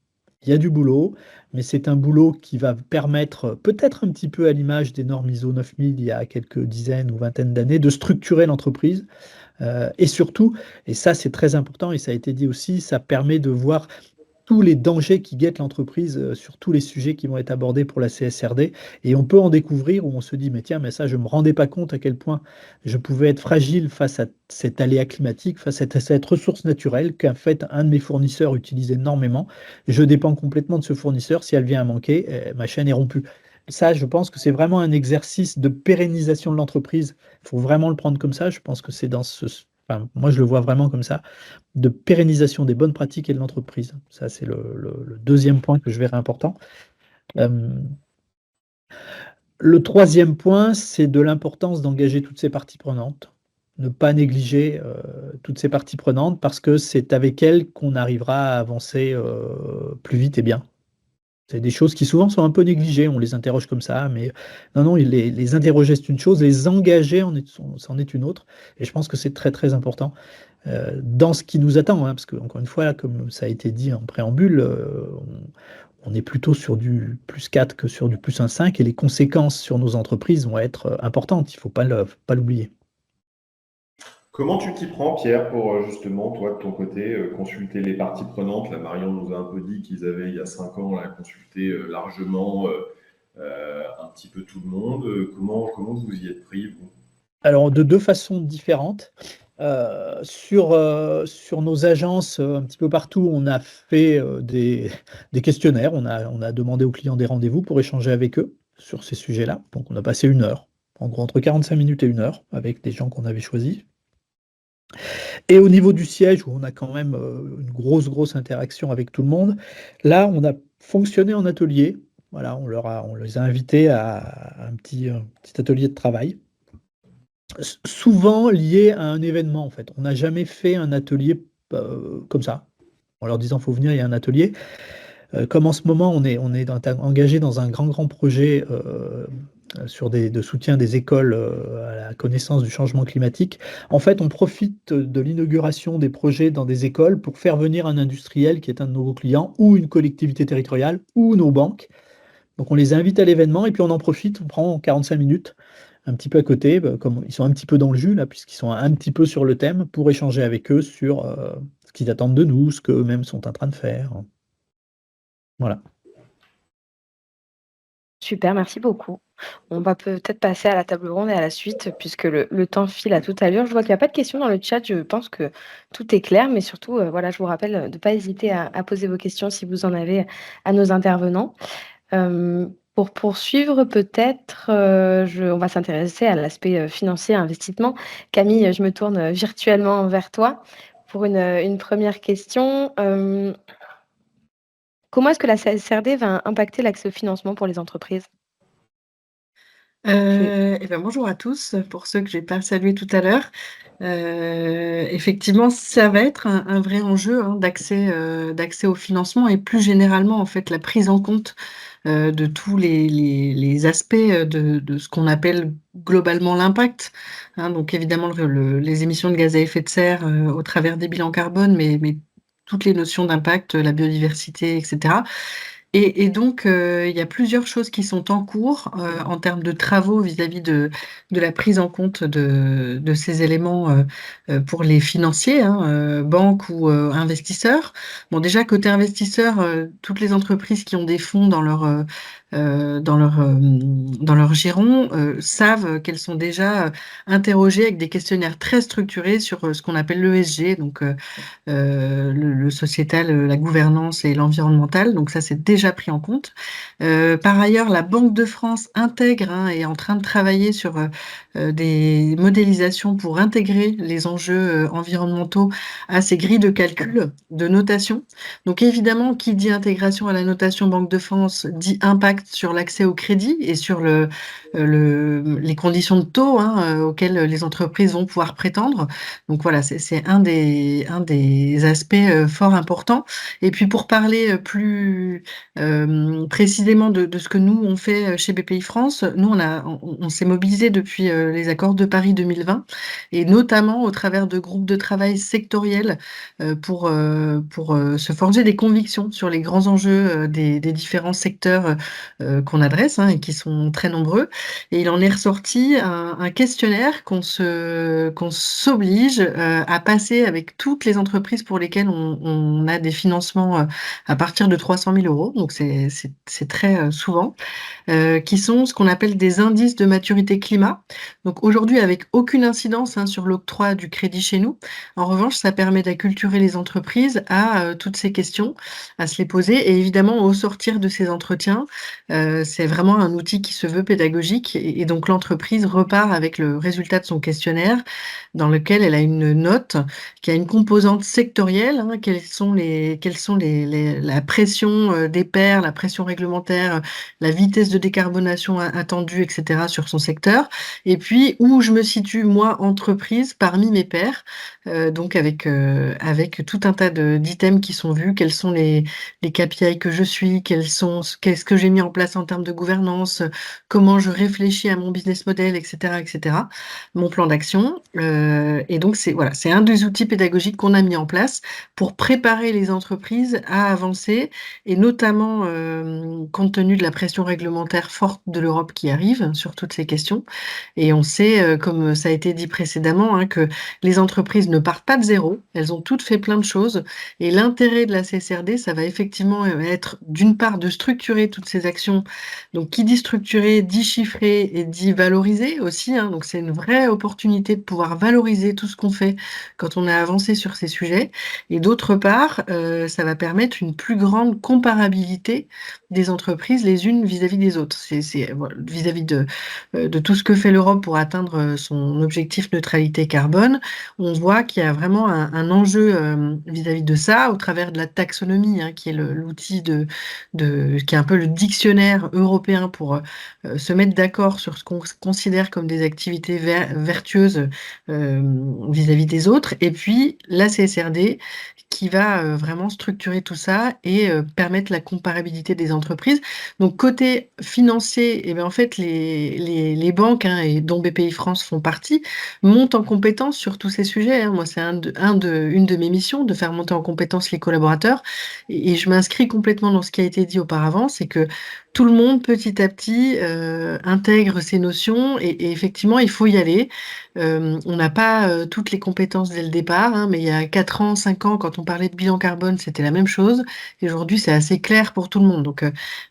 Il y a du boulot, mais c'est un boulot qui va permettre, peut-être un petit peu à l'image des normes ISO 9000 il y a quelques dizaines ou vingtaines d'années, de structurer l'entreprise. Et surtout, et ça c'est très important, et ça a été dit aussi, ça permet de voir tous les dangers qui guettent l'entreprise sur tous les sujets qui vont être abordés pour la CSRD. Et on peut en découvrir où on se dit, mais tiens, mais ça, je ne me rendais pas compte à quel point je pouvais être fragile face à cet aléa climatique, face à cette ressource naturelle qu'en fait un de mes fournisseurs utilise énormément. Je dépends complètement de ce fournisseur. Si elle vient à manquer, ma chaîne est rompue. Ça, je pense que c'est vraiment un exercice de pérennisation de l'entreprise. Il faut vraiment le prendre comme ça. Je pense que c'est dans ce... Enfin, moi, je le vois vraiment comme ça, de pérennisation des bonnes pratiques et de l'entreprise. Ça, c'est le deuxième point que je verrais important. Le troisième point, c'est de l'importance d'engager toutes ces parties prenantes. Ne pas négliger toutes ces parties prenantes parce que c'est avec elles qu'on arrivera à avancer plus vite et bien. C'est des choses qui souvent sont un peu négligées, on les interroge comme ça, mais non, les interroger c'est une chose, les engager c'en est une autre, et je pense que c'est très très important dans ce qui nous attend, hein, parce que encore une fois, comme ça a été dit en préambule, on est plutôt sur du +4 que sur du +1,5, et les conséquences sur nos entreprises vont être importantes, il ne faut pas l'oublier. Comment tu t'y prends, Pierre, pour justement, toi, de ton côté, consulter les parties prenantes? Là, Marion nous a un peu dit qu'ils avaient, il y a 5 ans, là, consulté largement un petit peu tout le monde. Comment vous y êtes pris, vous? Alors, de deux façons différentes. Sur nos agences, un petit peu partout, on a fait des questionnaires, on a demandé aux clients des rendez-vous pour échanger avec eux sur ces sujets-là. Donc on a passé 1 heure, en gros entre 45 minutes et 1 heure, avec des gens qu'on avait choisis. Et au niveau du siège, où on a quand même une grosse interaction avec tout le monde, là, on a fonctionné en atelier. Voilà, on les a invités à un petit atelier de travail. Souvent lié à un événement, en fait. On n'a jamais fait un atelier comme ça, en leur disant: «Faut venir, il y a un atelier». Comme en ce moment, on est engagé dans un grand projet de soutien des écoles à la connaissance du changement climatique. En fait, on profite de l'inauguration des projets dans des écoles pour faire venir un industriel qui est un de nos clients, ou une collectivité territoriale, ou nos banques. Donc on les invite à l'événement et puis on en profite, on prend 45 minutes un petit peu à côté, comme ils sont un petit peu dans le jus là, puisqu'ils sont un petit peu sur le thème, pour échanger avec eux sur ce qu'ils attendent de nous, ce qu'eux-mêmes sont en train de faire. Voilà. Super, merci beaucoup. On va peut-être passer à la table ronde et à la suite, puisque le temps file à toute allure. Je vois qu'il n'y a pas de questions dans le chat. Je pense que tout est clair, mais surtout, voilà, je vous rappelle de ne pas hésiter à poser vos questions si vous en avez à nos intervenants. Pour poursuivre, peut-être, on va s'intéresser à l'aspect financier, investissement. Camille, je me tourne virtuellement vers toi pour une première question. Comment est-ce que la CSRD va impacter l'accès au financement pour les entreprises? Et ben, bonjour à tous, pour ceux que j'ai pas salués tout à l'heure. Effectivement, ça va être un vrai enjeu, hein, d'accès au financement, et plus généralement, en fait, la prise en compte de tous les aspects de ce qu'on appelle globalement l'impact, hein. Donc évidemment, les émissions de gaz à effet de serre au travers des bilans carbone, mais toutes les notions d'impact, la biodiversité, etc. Et donc, il y a plusieurs choses qui sont en cours en termes de travaux vis-à-vis de la prise en compte de ces éléments pour les financiers, hein, banques ou investisseurs. Bon, déjà, côté investisseurs, toutes les entreprises qui ont des fonds dans leur giron savent qu'elles sont déjà interrogées avec des questionnaires très structurés sur ce qu'on appelle l'ESG, donc le sociétal, la gouvernance et l'environnemental. Donc ça, c'est déjà pris en compte. Par ailleurs, la Banque de France intègre, hein, est en train de travailler sur des modélisations pour intégrer les enjeux environnementaux à ces grilles de calcul, de notation. Donc évidemment, qui dit intégration à la notation Banque de France dit impact sur l'accès au crédit et sur les conditions de taux, hein, auxquelles les entreprises vont pouvoir prétendre. Donc voilà, c'est un des aspects fort importants. Et puis pour parler plus précisément de ce que nous on fait chez BPI France, nous on s'est mobilisé depuis les accords de Paris 2020 et notamment au travers de groupes de travail sectoriels pour se forger des convictions sur les grands enjeux des différents secteurs qu'on adresse, hein, et qui sont très nombreux. Et il en est ressorti un questionnaire qu'on s'oblige à passer avec toutes les entreprises pour lesquelles on a des financements à partir de 300 000 euros. Donc c'est très souvent. Qui sont ce qu'on appelle des indices de maturité climat. Donc aujourd'hui, avec aucune incidence, hein, sur l'octroi du crédit chez nous. En revanche, ça permet d'acculturer les entreprises à toutes ces questions, à se les poser. Et évidemment, au sortir de ces entretiens, c'est vraiment un outil qui se veut pédagogique. Et donc l'entreprise repart avec le résultat de son questionnaire, dans lequel elle a une note qui a une composante sectorielle, hein, quelles sont la pression des pairs, la pression réglementaire, la vitesse de décarbonation attendue, etc., sur son secteur. Et puis, où je me situe, moi, entreprise, parmi mes pairs, donc avec tout un tas d'items qui sont vus, quels sont les KPI que je suis, qu'est-ce que j'ai mis en place en termes de gouvernance, comment je réfléchis à mon business model, etc., etc., mon plan d'action. Et donc, voilà, c'est un des outils pédagogiques qu'on a mis en place pour préparer les entreprises à avancer, et notamment compte tenu de la pression réglementaire forte de l'Europe qui arrive sur toutes ces questions. Et on sait, comme ça a été dit précédemment, hein, que les entreprises ne partent pas de zéro, elles ont toutes fait plein de choses. Et l'intérêt de la CSRD, ça va effectivement être d'une part de structurer toutes ces actions. Donc qui dit structurer, dit chiffrer et dit valoriser aussi, hein. Donc c'est une vraie opportunité de pouvoir valoriser tout ce qu'on fait quand on a avancé sur ces sujets. Et d'autre part, ça va permettre une plus grande comparabilité des entreprises les unes vis-à-vis des autres. Voilà, vis-à-vis de tout ce que fait l'Europe pour atteindre son objectif neutralité carbone. On voit qu'il y a vraiment un enjeu vis-à-vis de ça, au travers de la taxonomie, hein, qui est l'outil qui est un peu le dictionnaire européen pour se mettre d'accord sur ce qu'on considère comme des activités vertueuses vis-à-vis des autres. Et puis la CSRD, qui va vraiment structurer tout ça et permettre la comparabilité des entreprises. Donc côté financier, eh bien, en fait, les banques, hein, et dont BPI France font partie, montent en compétence sur tous ces sujets, hein. Moi, c'est une de mes missions, de faire monter en compétence les collaborateurs. Et je m'inscris complètement dans ce qui a été dit auparavant, c'est que tout le monde, petit à petit, intègre ces notions, et effectivement, il faut y aller. On n'a pas toutes les compétences dès le départ, hein, mais il y a 4 ans, 5 ans, quand on parlait de bilan carbone, c'était la même chose. Et aujourd'hui, c'est assez clair pour tout le monde. Donc,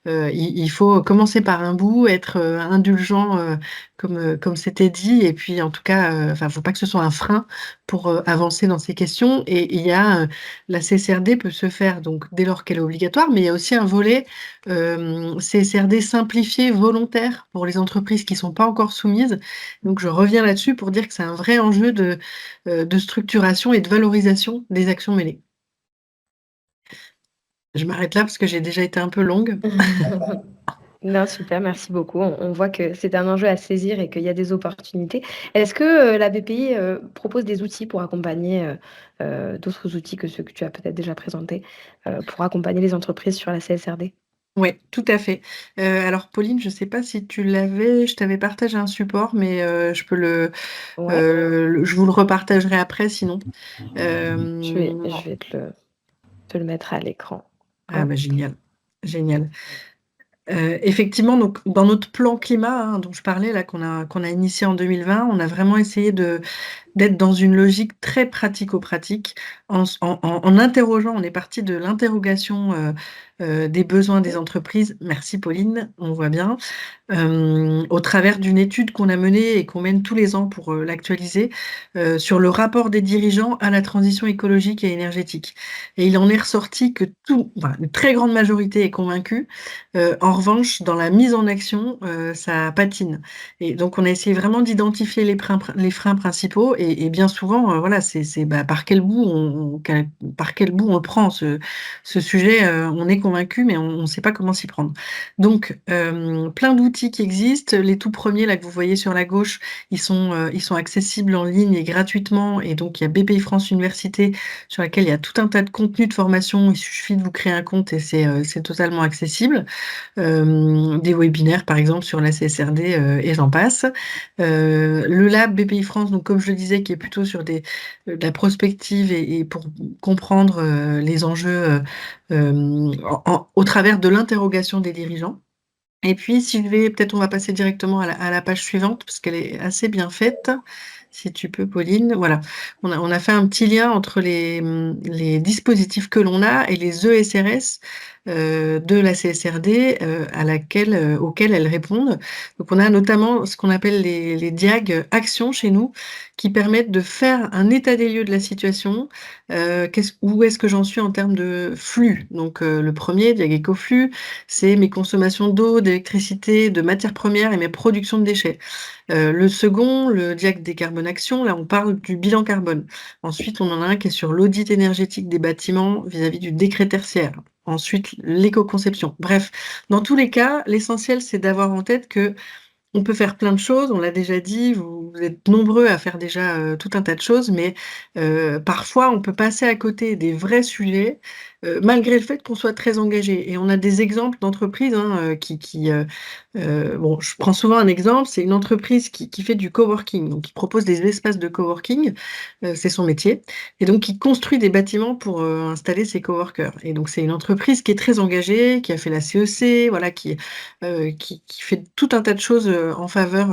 il faut commencer par un bout, être indulgent, comme c'était dit, et puis en tout cas, enfin, faut pas que ce soit un frein pour avancer dans ces questions. Et il y a la CSRD peut se faire donc dès lors qu'elle est obligatoire, mais il y a aussi un volet CSRD simplifié volontaire pour les entreprises qui sont pas encore soumises. Donc je reviens là-dessus pour dire que c'est un vrai enjeu de structuration et de valorisation des actions menées. Je m'arrête là parce que j'ai déjà été un peu longue. Non, super, merci beaucoup. On voit que c'est un enjeu à saisir et qu'il y a des opportunités. Est-ce que la BPI propose des outils pour accompagner, d'autres outils que ceux que tu as peut-être déjà présentés, pour accompagner les entreprises sur la CSRD? Oui, tout à fait. Alors Pauline, je ne sais pas si tu l'avais, je t'avais partagé un support, mais je peux Ouais, je vous le repartagerai après sinon. je vais te le mettre à l'écran. Ah Hop. bah génial. Génial. Effectivement, donc dans notre plan climat, hein, dont je parlais là, qu'on a initié en 2020, on a vraiment essayé d'être dans une logique très pratico-pratique en interrogeant. On est parti de l'interrogation des besoins des entreprises. Merci Pauline, on voit bien. Au travers d'une étude qu'on a menée et qu'on mène tous les ans pour l'actualiser, sur le rapport des dirigeants à la transition écologique et énergétique. Et il en est ressorti que une très grande majorité est convaincue. En revanche, dans la mise en action, ça patine. Et donc, on a essayé vraiment d'identifier les freins principaux et bien souvent, voilà, c'est par quel bout on le prend, ce sujet. On est convaincu, mais on ne sait pas comment s'y prendre. Donc, plein d'outils qui existent. Les tout premiers là que vous voyez sur la gauche, ils sont accessibles en ligne et gratuitement. Et donc, il y a BPI France Université sur laquelle il y a tout un tas de contenus de formation. Il suffit de vous créer un compte et c'est totalement accessible. Des webinaires, par exemple, sur la CSRD et j'en passe. Le lab BPI France, donc comme je le disais, qui est plutôt sur de la prospective et pour comprendre les enjeux au travers de l'interrogation des dirigeants. Et puis, peut-être on va passer directement à la page suivante, parce qu'elle est assez bien faite. Si tu peux, Pauline. Voilà. On a fait un petit lien entre les dispositifs que l'on a et les ESRS de la CSRD auxquels elles répondent. Donc, on a notamment ce qu'on appelle les DIAG actions chez nous, qui permettent de faire un état des lieux de la situation. Où est-ce que j'en suis en termes de flux? Donc, le premier, DIAG écoflux, c'est mes consommations d'eau, d'électricité, de matières premières et mes productions de déchets. Le second, le DIAG décarbone action, là on parle du bilan carbone. Ensuite, on en a un qui est sur l'audit énergétique des bâtiments vis-à-vis du décret tertiaire. Ensuite, l'éco-conception. Bref, dans tous les cas, l'essentiel c'est d'avoir en tête que on peut faire plein de choses, on l'a déjà dit, vous êtes nombreux à faire déjà tout un tas de choses, mais parfois on peut passer à côté des vrais sujets, malgré le fait qu'on soit très engagé. Et on a des exemples d'entreprises hein, bon, je prends souvent un exemple, c'est une entreprise qui fait du coworking, donc qui propose des espaces de coworking, c'est son métier, et donc qui construit des bâtiments pour installer ses coworkers. Et donc c'est une entreprise qui est très engagée, qui a fait la CEC, voilà, qui fait tout un tas de choses en faveur,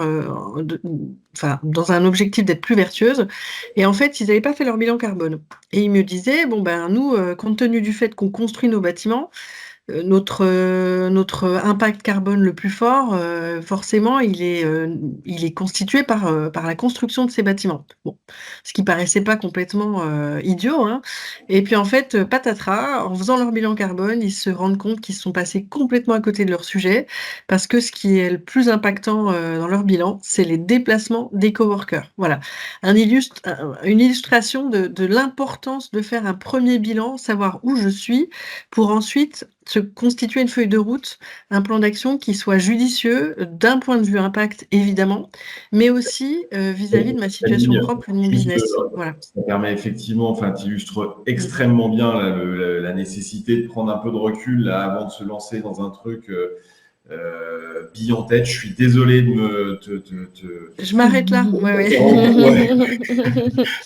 dans un objectif d'être plus vertueuse. Et en fait, ils n'avaient pas fait leur bilan carbone. Et ils me disaient, bon ben nous, compte tenu du fait qu'on construit nos bâtiments, notre impact carbone le plus fort, forcément, il est constitué par la construction de ces bâtiments. Bon, ce qui paraissait pas complètement idiot, hein. Et puis en fait, patatras, en faisant leur bilan carbone, ils se rendent compte qu'ils se sont passés complètement à côté de leur sujet, parce que ce qui est le plus impactant dans leur bilan, c'est les déplacements des coworkers. Voilà, une illustration de l'importance de faire un premier bilan, savoir où je suis, pour ensuite se constituer une feuille de route, un plan d'action qui soit judicieux d'un point de vue impact, évidemment, mais aussi vis-à-vis de ma situation propre et de mon business. Voilà. Ça permet effectivement, enfin, tu illustres extrêmement bien là, la nécessité de prendre un peu de recul là, avant de se lancer dans un truc bille en tête. Je suis désolé de me... Je m'arrête là. Ouais.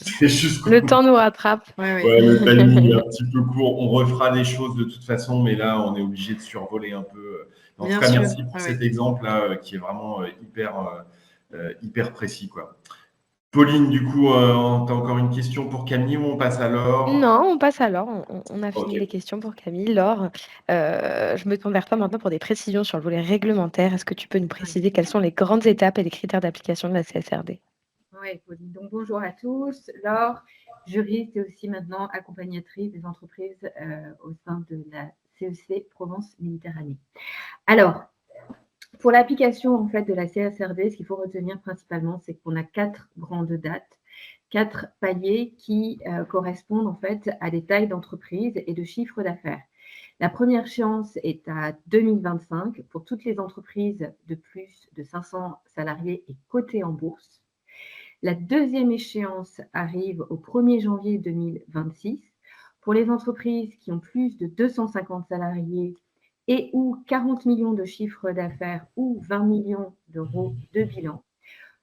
C'est juste Le temps nous rattrape. Ouais, le timing est un petit peu court. On refera des choses de toute façon, mais là, on est obligé de survoler un peu. En tout cas, merci pour cet exemple-là qui est vraiment hyper précis, quoi. Pauline, du coup, tu as encore une question pour Camille ou on passe à Laure? Non, on passe à Laure. On a fini les questions pour Camille. Laure, je me tourne vers toi maintenant pour des précisions sur le volet réglementaire. Est-ce que tu peux nous préciser quelles sont les grandes étapes et les critères d'application de la CSRD? Oui, Pauline. Donc, bonjour à tous. Laure, juriste et aussi maintenant accompagnatrice des entreprises au sein de la CEC Provence-Méditerranée. Alors, pour l'application en fait de la CSRD, ce qu'il faut retenir principalement, c'est qu'on a 4 grandes dates, 4 paliers qui correspondent en fait à des tailles d'entreprise et de chiffre d'affaires. La première échéance est à 2025 pour toutes les entreprises de plus de 500 salariés et cotées en bourse. La deuxième échéance arrive au 1er janvier 2026 pour les entreprises qui ont plus de 250 salariés et ou 40 millions de chiffre d'affaires ou 20 millions d'euros de bilan.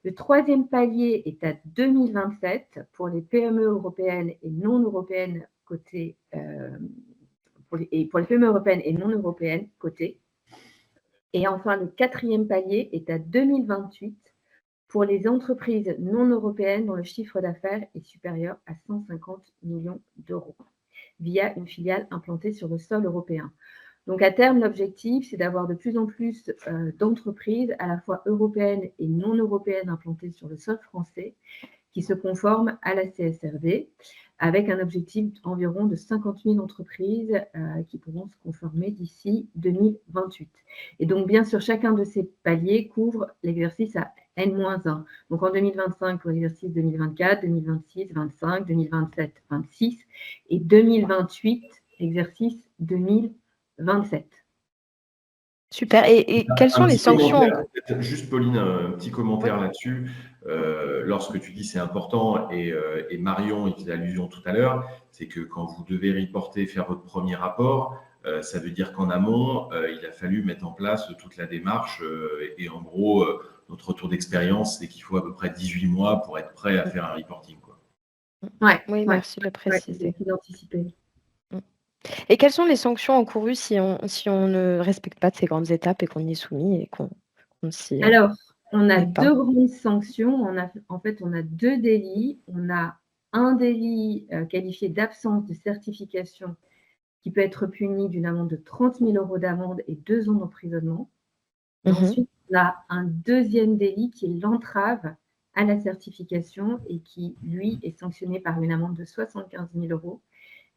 Le troisième palier est à 2027 pour les PME européennes et non européennes cotées pour les PME européennes et non européennes cotées. Et enfin, le 4e palier est à 2028 pour les entreprises non européennes dont le chiffre d'affaires est supérieur à 150 millions d'euros via une filiale implantée sur le sol européen. Donc à terme, l'objectif, c'est d'avoir de plus en plus d'entreprises à la fois européennes et non européennes implantées sur le sol français qui se conforment à la CSRD, avec un objectif environ de 50 000 entreprises qui pourront se conformer d'ici 2028. Et donc, bien sûr, chacun de ces paliers couvre l'exercice à N-1. Donc, en 2025 pour l'exercice 2024, 2026, 2025, 2027, 2026 et 2028, exercice 2027. Super. Et quelles sont les sanctions? Juste, Pauline, un petit commentaire là-dessus. Lorsque tu dis c'est important, et Marion y faisait allusion tout à l'heure, c'est que quand vous devez reporter, faire votre premier rapport, ça veut dire qu'en amont, il a fallu mettre en place toute la démarche. Et en gros, notre retour d'expérience, c'est qu'il faut à peu près 18 mois pour être prêt à faire un reporting, quoi. Oui, merci de le préciser. D'anticiper. Et quelles sont les sanctions encourues si on ne respecte pas de ces grandes étapes et qu'on y est soumis et qu'on s'y... Alors, on a n'est pas. 2 grandes sanctions. En fait, on a 2 délits. On a un délit qualifié d'absence de certification qui peut être puni d'une amende de 30 000 € d'amende et 2 ans d'emprisonnement. Et ensuite, on a un deuxième délit qui est l'entrave à la certification et qui, lui, est sanctionné par une amende de 75 000 €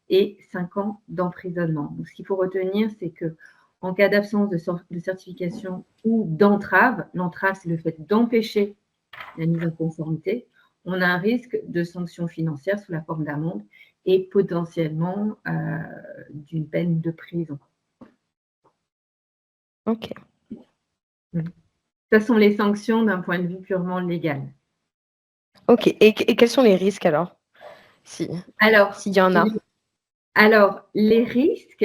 et 5 ans d'emprisonnement. Donc, ce qu'il faut retenir, c'est que en cas d'absence de certification ou d'entrave, l'entrave, c'est le fait d'empêcher la mise en conformité, on a un risque de sanction financière sous la forme d'amende et potentiellement d'une peine de prison. Ok. Ce sont les sanctions d'un point de vue purement légal. Ok. Et quels sont les risques alors, s'il y en a? Alors, les risques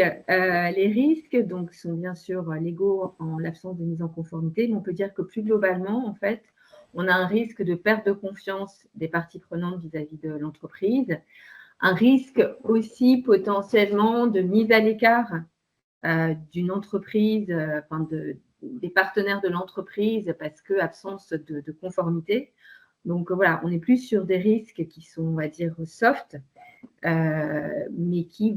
donc, sont bien sûr légaux en l'absence de mise en conformité, mais on peut dire que plus globalement, en fait, on a un risque de perte de confiance des parties prenantes vis-à-vis de l'entreprise, un risque aussi potentiellement de mise à l'écart d'une entreprise, des partenaires de l'entreprise parce que absence de conformité. Donc voilà, on est plus sur des risques qui sont, on va dire, soft, mais qui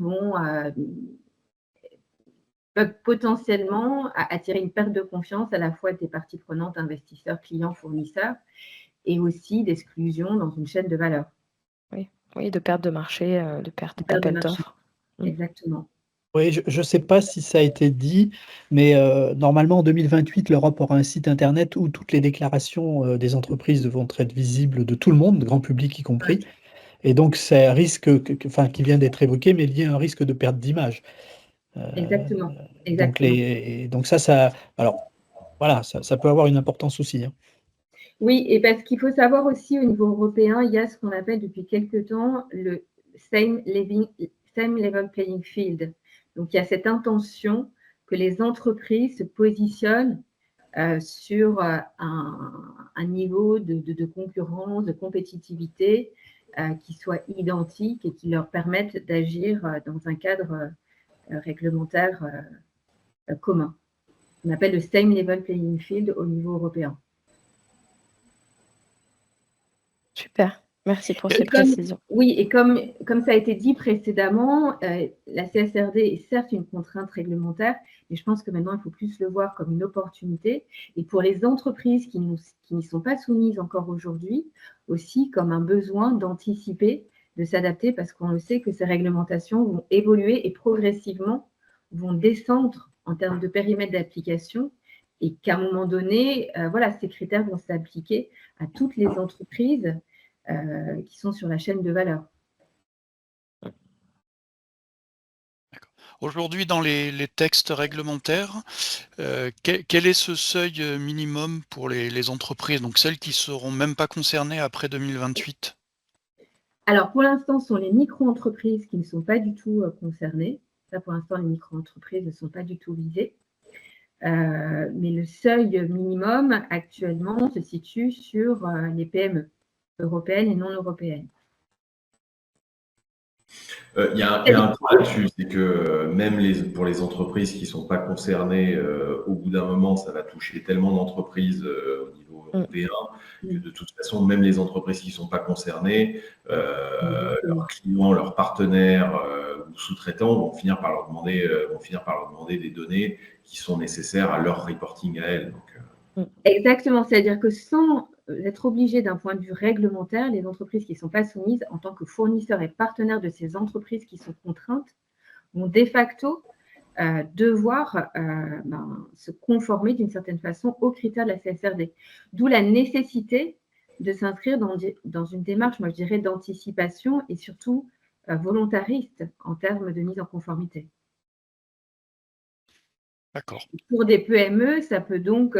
peuvent potentiellement attirer une perte de confiance à la fois des parties prenantes, investisseurs, clients, fournisseurs, et aussi d'exclusion dans une chaîne de valeur. Oui, de perte de marché, de perte d'appel d'offres. Exactement. Oui, je ne sais pas si ça a été dit, mais normalement en 2028, l'Europe aura un site internet où toutes les déclarations des entreprises devront être visibles de tout le monde, grand public y compris. Et donc, c'est un risque qui vient d'être évoqué, mais il y a un risque de perte d'image. Exactement. Donc ça, alors voilà, ça peut avoir une importance aussi, hein. Oui, et parce qu'il faut savoir aussi au niveau européen, il y a ce qu'on appelle depuis quelques temps le same level playing field. Donc, il y a cette intention que les entreprises se positionnent sur un niveau de concurrence, de compétitivité qui soit identique et qui leur permette d'agir dans un cadre réglementaire commun. On appelle le same level playing field au niveau européen. Super, merci pour ces précisions. Oui, et comme ça a été dit précédemment, la CSRD est certes une contrainte réglementaire, mais je pense que maintenant, il faut plus le voir comme une opportunité. Et pour les entreprises qui n'y sont pas soumises encore aujourd'hui, aussi comme un besoin d'anticiper, de s'adapter, parce qu'on le sait que ces réglementations vont évoluer et progressivement vont descendre en termes de périmètre d'application et qu'à un moment donné, ces critères vont s'appliquer à toutes les entreprises qui sont sur la chaîne de valeur. Aujourd'hui, dans les textes réglementaires, quel est ce seuil minimum pour les entreprises, donc celles qui ne seront même pas concernées après 2028? Alors, pour l'instant, ce sont les micro-entreprises qui ne sont pas du tout concernées. Ça, pour l'instant, les micro-entreprises ne sont pas du tout visées. Mais le seuil minimum, actuellement, se situe sur les PME européennes et non européennes. Il y a un point là-dessus, c'est que même pour les entreprises qui ne sont pas concernées, au bout d'un moment, ça va toucher tellement d'entreprises au niveau européen que de toute façon, même les entreprises qui ne sont pas concernées, leurs clients, leurs partenaires ou sous-traitants vont finir par leur demander des données qui sont nécessaires à leur reporting à elles. Donc, Exactement, c'est-à-dire que sans être obligé d'un point de vue réglementaire, les entreprises qui ne sont pas soumises en tant que fournisseurs et partenaires de ces entreprises qui sont contraintes vont de facto devoir se conformer d'une certaine façon aux critères de la CSRD. D'où la nécessité de s'inscrire dans une démarche, moi je dirais, d'anticipation et surtout volontariste en termes de mise en conformité. D'accord. Pour des PME, ça peut donc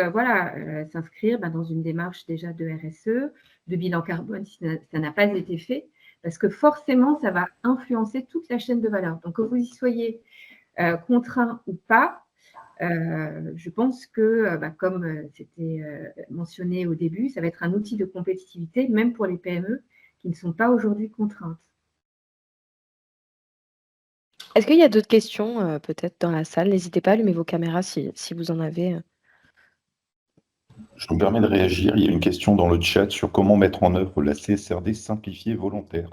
s'inscrire dans une démarche déjà de RSE, de bilan carbone si ça n'a pas été fait, parce que forcément, ça va influencer toute la chaîne de valeur. Donc, que vous y soyez contraint ou pas, je pense que, comme c'était mentionné au début, ça va être un outil de compétitivité, même pour les PME qui ne sont pas aujourd'hui contraintes. Est-ce qu'il y a d'autres questions, peut-être dans la salle? N'hésitez pas à allumer vos caméras si vous en avez. Je me permets de réagir. Il y a une question dans le chat sur comment mettre en œuvre la CSRD simplifiée volontaire.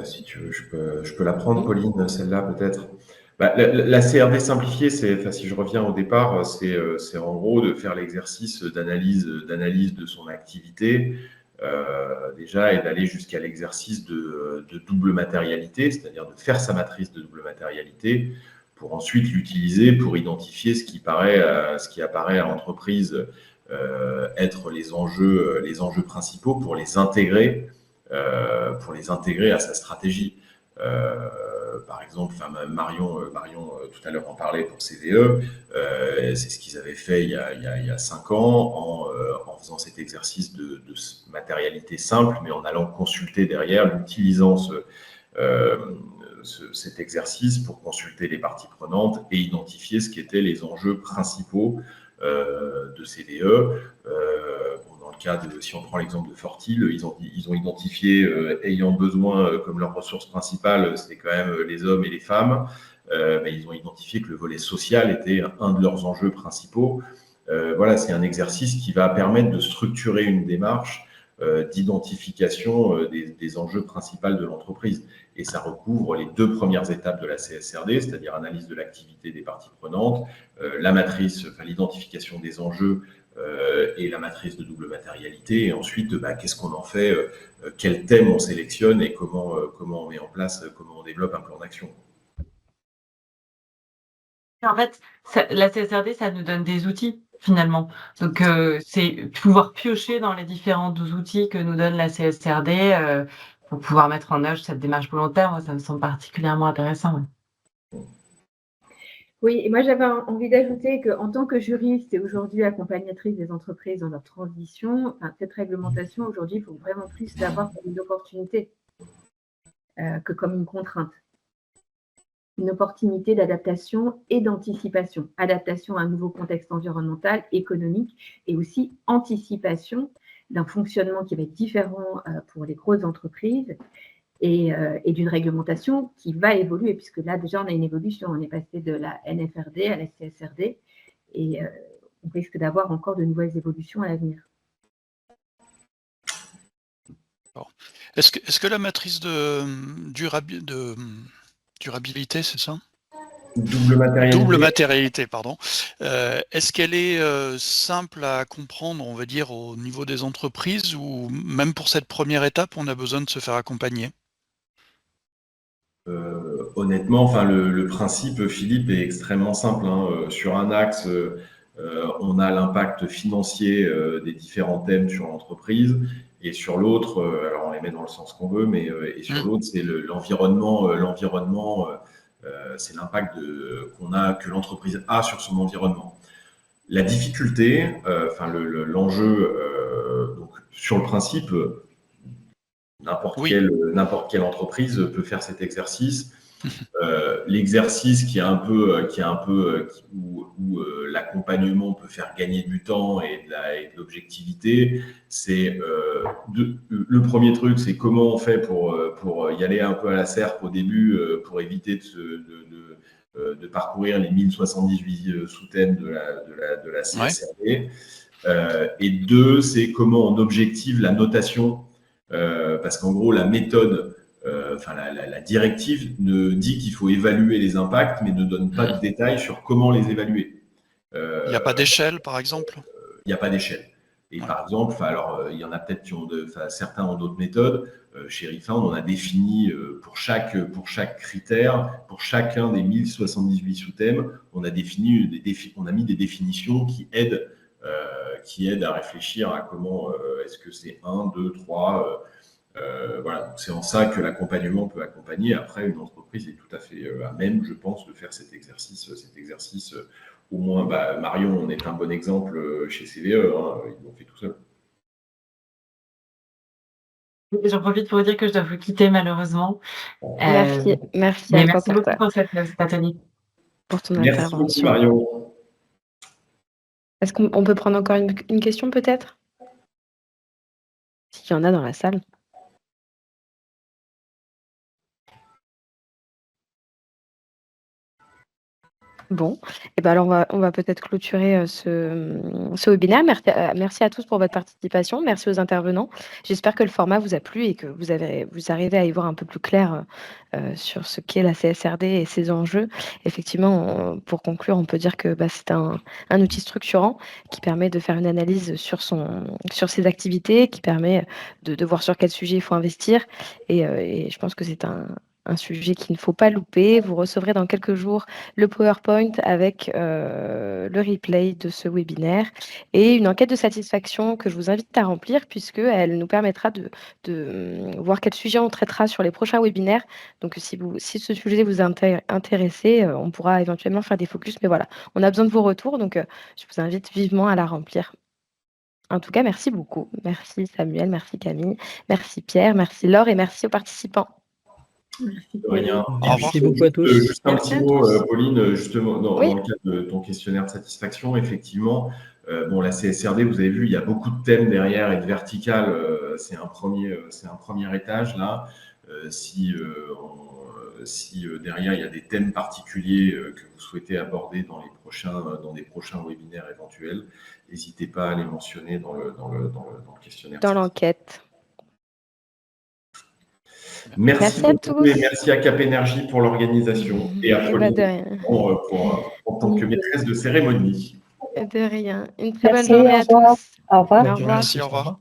Si tu veux, je peux la prendre, Pauline, celle-là peut-être. La CRD simplifiée, si je reviens au départ, c'est en gros de faire l'exercice d'analyse de son activité, déjà, et d'aller jusqu'à l'exercice de double matérialité, c'est-à-dire de faire sa matrice de double matérialité pour ensuite l'utiliser pour identifier ce qui apparaît à l'entreprise être les enjeux principaux pour les intégrer à sa stratégie. Par exemple, Marion tout à l'heure en parlait pour CVE, c'est ce qu'ils avaient fait il y a 5 ans en faisant cet exercice de matérialité simple, mais en allant consulter derrière, l'utilisant cet exercice pour consulter les parties prenantes et identifier ce qu'étaient les enjeux principaux de CVE. Dans le cas si on prend l'exemple de Fortil, ils ont identifié, ayant besoin comme leur ressource principale, c'était quand même les hommes et les femmes, mais ils ont identifié que le volet social était un de leurs enjeux principaux. C'est un exercice qui va permettre de structurer une démarche d'identification des enjeux principaux de l'entreprise. Et ça recouvre les 2 premières étapes de la CSRD, c'est-à-dire analyse de l'activité des parties prenantes, la matrice, l'identification des enjeux et la matrice de double matérialité. Et ensuite, qu'est-ce qu'on en fait, quel thème on sélectionne et comment on met en place, comment on développe un plan d'action. En fait, la CSRD, ça nous donne des outils finalement. Donc, c'est pouvoir piocher dans les différents outils que nous donne la CSRD pour pouvoir mettre en œuvre cette démarche volontaire. Moi, ça me semble particulièrement intéressant. Oui, et moi j'avais envie d'ajouter qu'en tant que juriste et aujourd'hui accompagnatrice des entreprises dans leur transition, cette réglementation aujourd'hui, il faut vraiment plus l'avoir comme une opportunité que comme une contrainte. Une opportunité d'adaptation et d'anticipation. Adaptation à un nouveau contexte environnemental, économique et aussi anticipation d'un fonctionnement qui va être différent pour les grosses entreprises et d'une réglementation qui va évoluer, puisque là déjà on a une évolution, on est passé de la NFRD à la CSRD et on risque d'avoir encore de nouvelles évolutions à l'avenir. Est-ce que la matrice de durabilité, c'est ça? Double matérialité, pardon. Est-ce qu'elle est simple à comprendre, on va dire, au niveau des entreprises, ou même pour cette première étape, on a besoin de se faire accompagner? Honnêtement, le principe, Philippe, est extrêmement simple. Sur un axe, on a l'impact financier des différents thèmes sur l'entreprise. Et sur l'autre, alors on les met dans le sens qu'on veut, mais et sur l'autre, c'est l'environnement. C'est l'impact que l'entreprise a sur son environnement. La difficulté, l'enjeu, donc sur le principe, n'importe quelle entreprise peut faire cet exercice. l'exercice où l'accompagnement peut faire gagner du temps et de l'objectivité, c'est le premier truc, c'est comment on fait pour y aller un peu à la serpe au début, pour éviter de parcourir les 1078 sous-thèmes de la CSRD. Et 2, c'est comment on objective la notation, parce qu'en gros, la méthode, la directive dit qu'il faut évaluer les impacts, mais ne donne pas de détails sur comment les évaluer. Il n'y a pas d'échelle, par exemple? Il n'y a pas d'échelle. Et par exemple, il y en a peut-être certains ont d'autres méthodes. Chez Refound, on a défini pour chaque critère, pour chacun des 1078 sous-thèmes, on a mis des définitions qui aident à réfléchir à comment est-ce que c'est 1, 2, 3. Voilà, donc c'est en ça que l'accompagnement peut accompagner. Après, une entreprise est tout à fait à même, je pense, de faire cet exercice. Au moins, Marion, on est un bon exemple chez CVE, hein, ils l'ont fait tout seul. J'en profite pour vous dire que je dois vous quitter malheureusement. Merci Mais à toi merci beaucoup pour cet atelier. pour ton Merci intervention. beaucoup, Marion. Est-ce qu'on peut prendre encore une question peut-être? S'il y en a dans la salle. Bon, et ben alors on va peut-être clôturer ce webinaire. Merci à tous pour votre participation. Merci aux intervenants. J'espère que le format vous a plu et que vous arrivez à y voir un peu plus clair sur ce qu'est la CSRD et ses enjeux. Effectivement, pour conclure, on peut dire que c'est un outil structurant qui permet de faire une analyse sur ses activités, qui permet de voir sur quel sujet il faut investir. Et je pense que c'est un sujet qu'il ne faut pas louper. Vous recevrez dans quelques jours le PowerPoint avec le replay de ce webinaire et une enquête de satisfaction que je vous invite à remplir puisqu'elle nous permettra de voir quel sujet on traitera sur les prochains webinaires. Donc, si ce sujet vous intéresse, on pourra éventuellement faire des focus. Mais voilà, on a besoin de vos retours, donc je vous invite vivement à la remplir. En tout cas, merci beaucoup. Merci Samuel, merci Camille, merci Pierre, merci Laure et merci aux participants. De rien. Merci beaucoup à tous. Juste un petit mot, Pauline, justement, dans le cadre de ton questionnaire de satisfaction, effectivement, la CSRD, vous avez vu, il y a beaucoup de thèmes derrière et de verticales. C'est un premier étage, là. Si derrière, il y a des thèmes particuliers que vous souhaitez aborder dans des prochains webinaires éventuels, n'hésitez pas à les mentionner dans le questionnaire. Dans l'enquête. Merci à beaucoup tous. et merci à Cap Énergie pour l'organisation et à Pauline en tant que maîtresse de cérémonie. De rien. Une très bonne journée à tous. Au revoir. Merci, au revoir.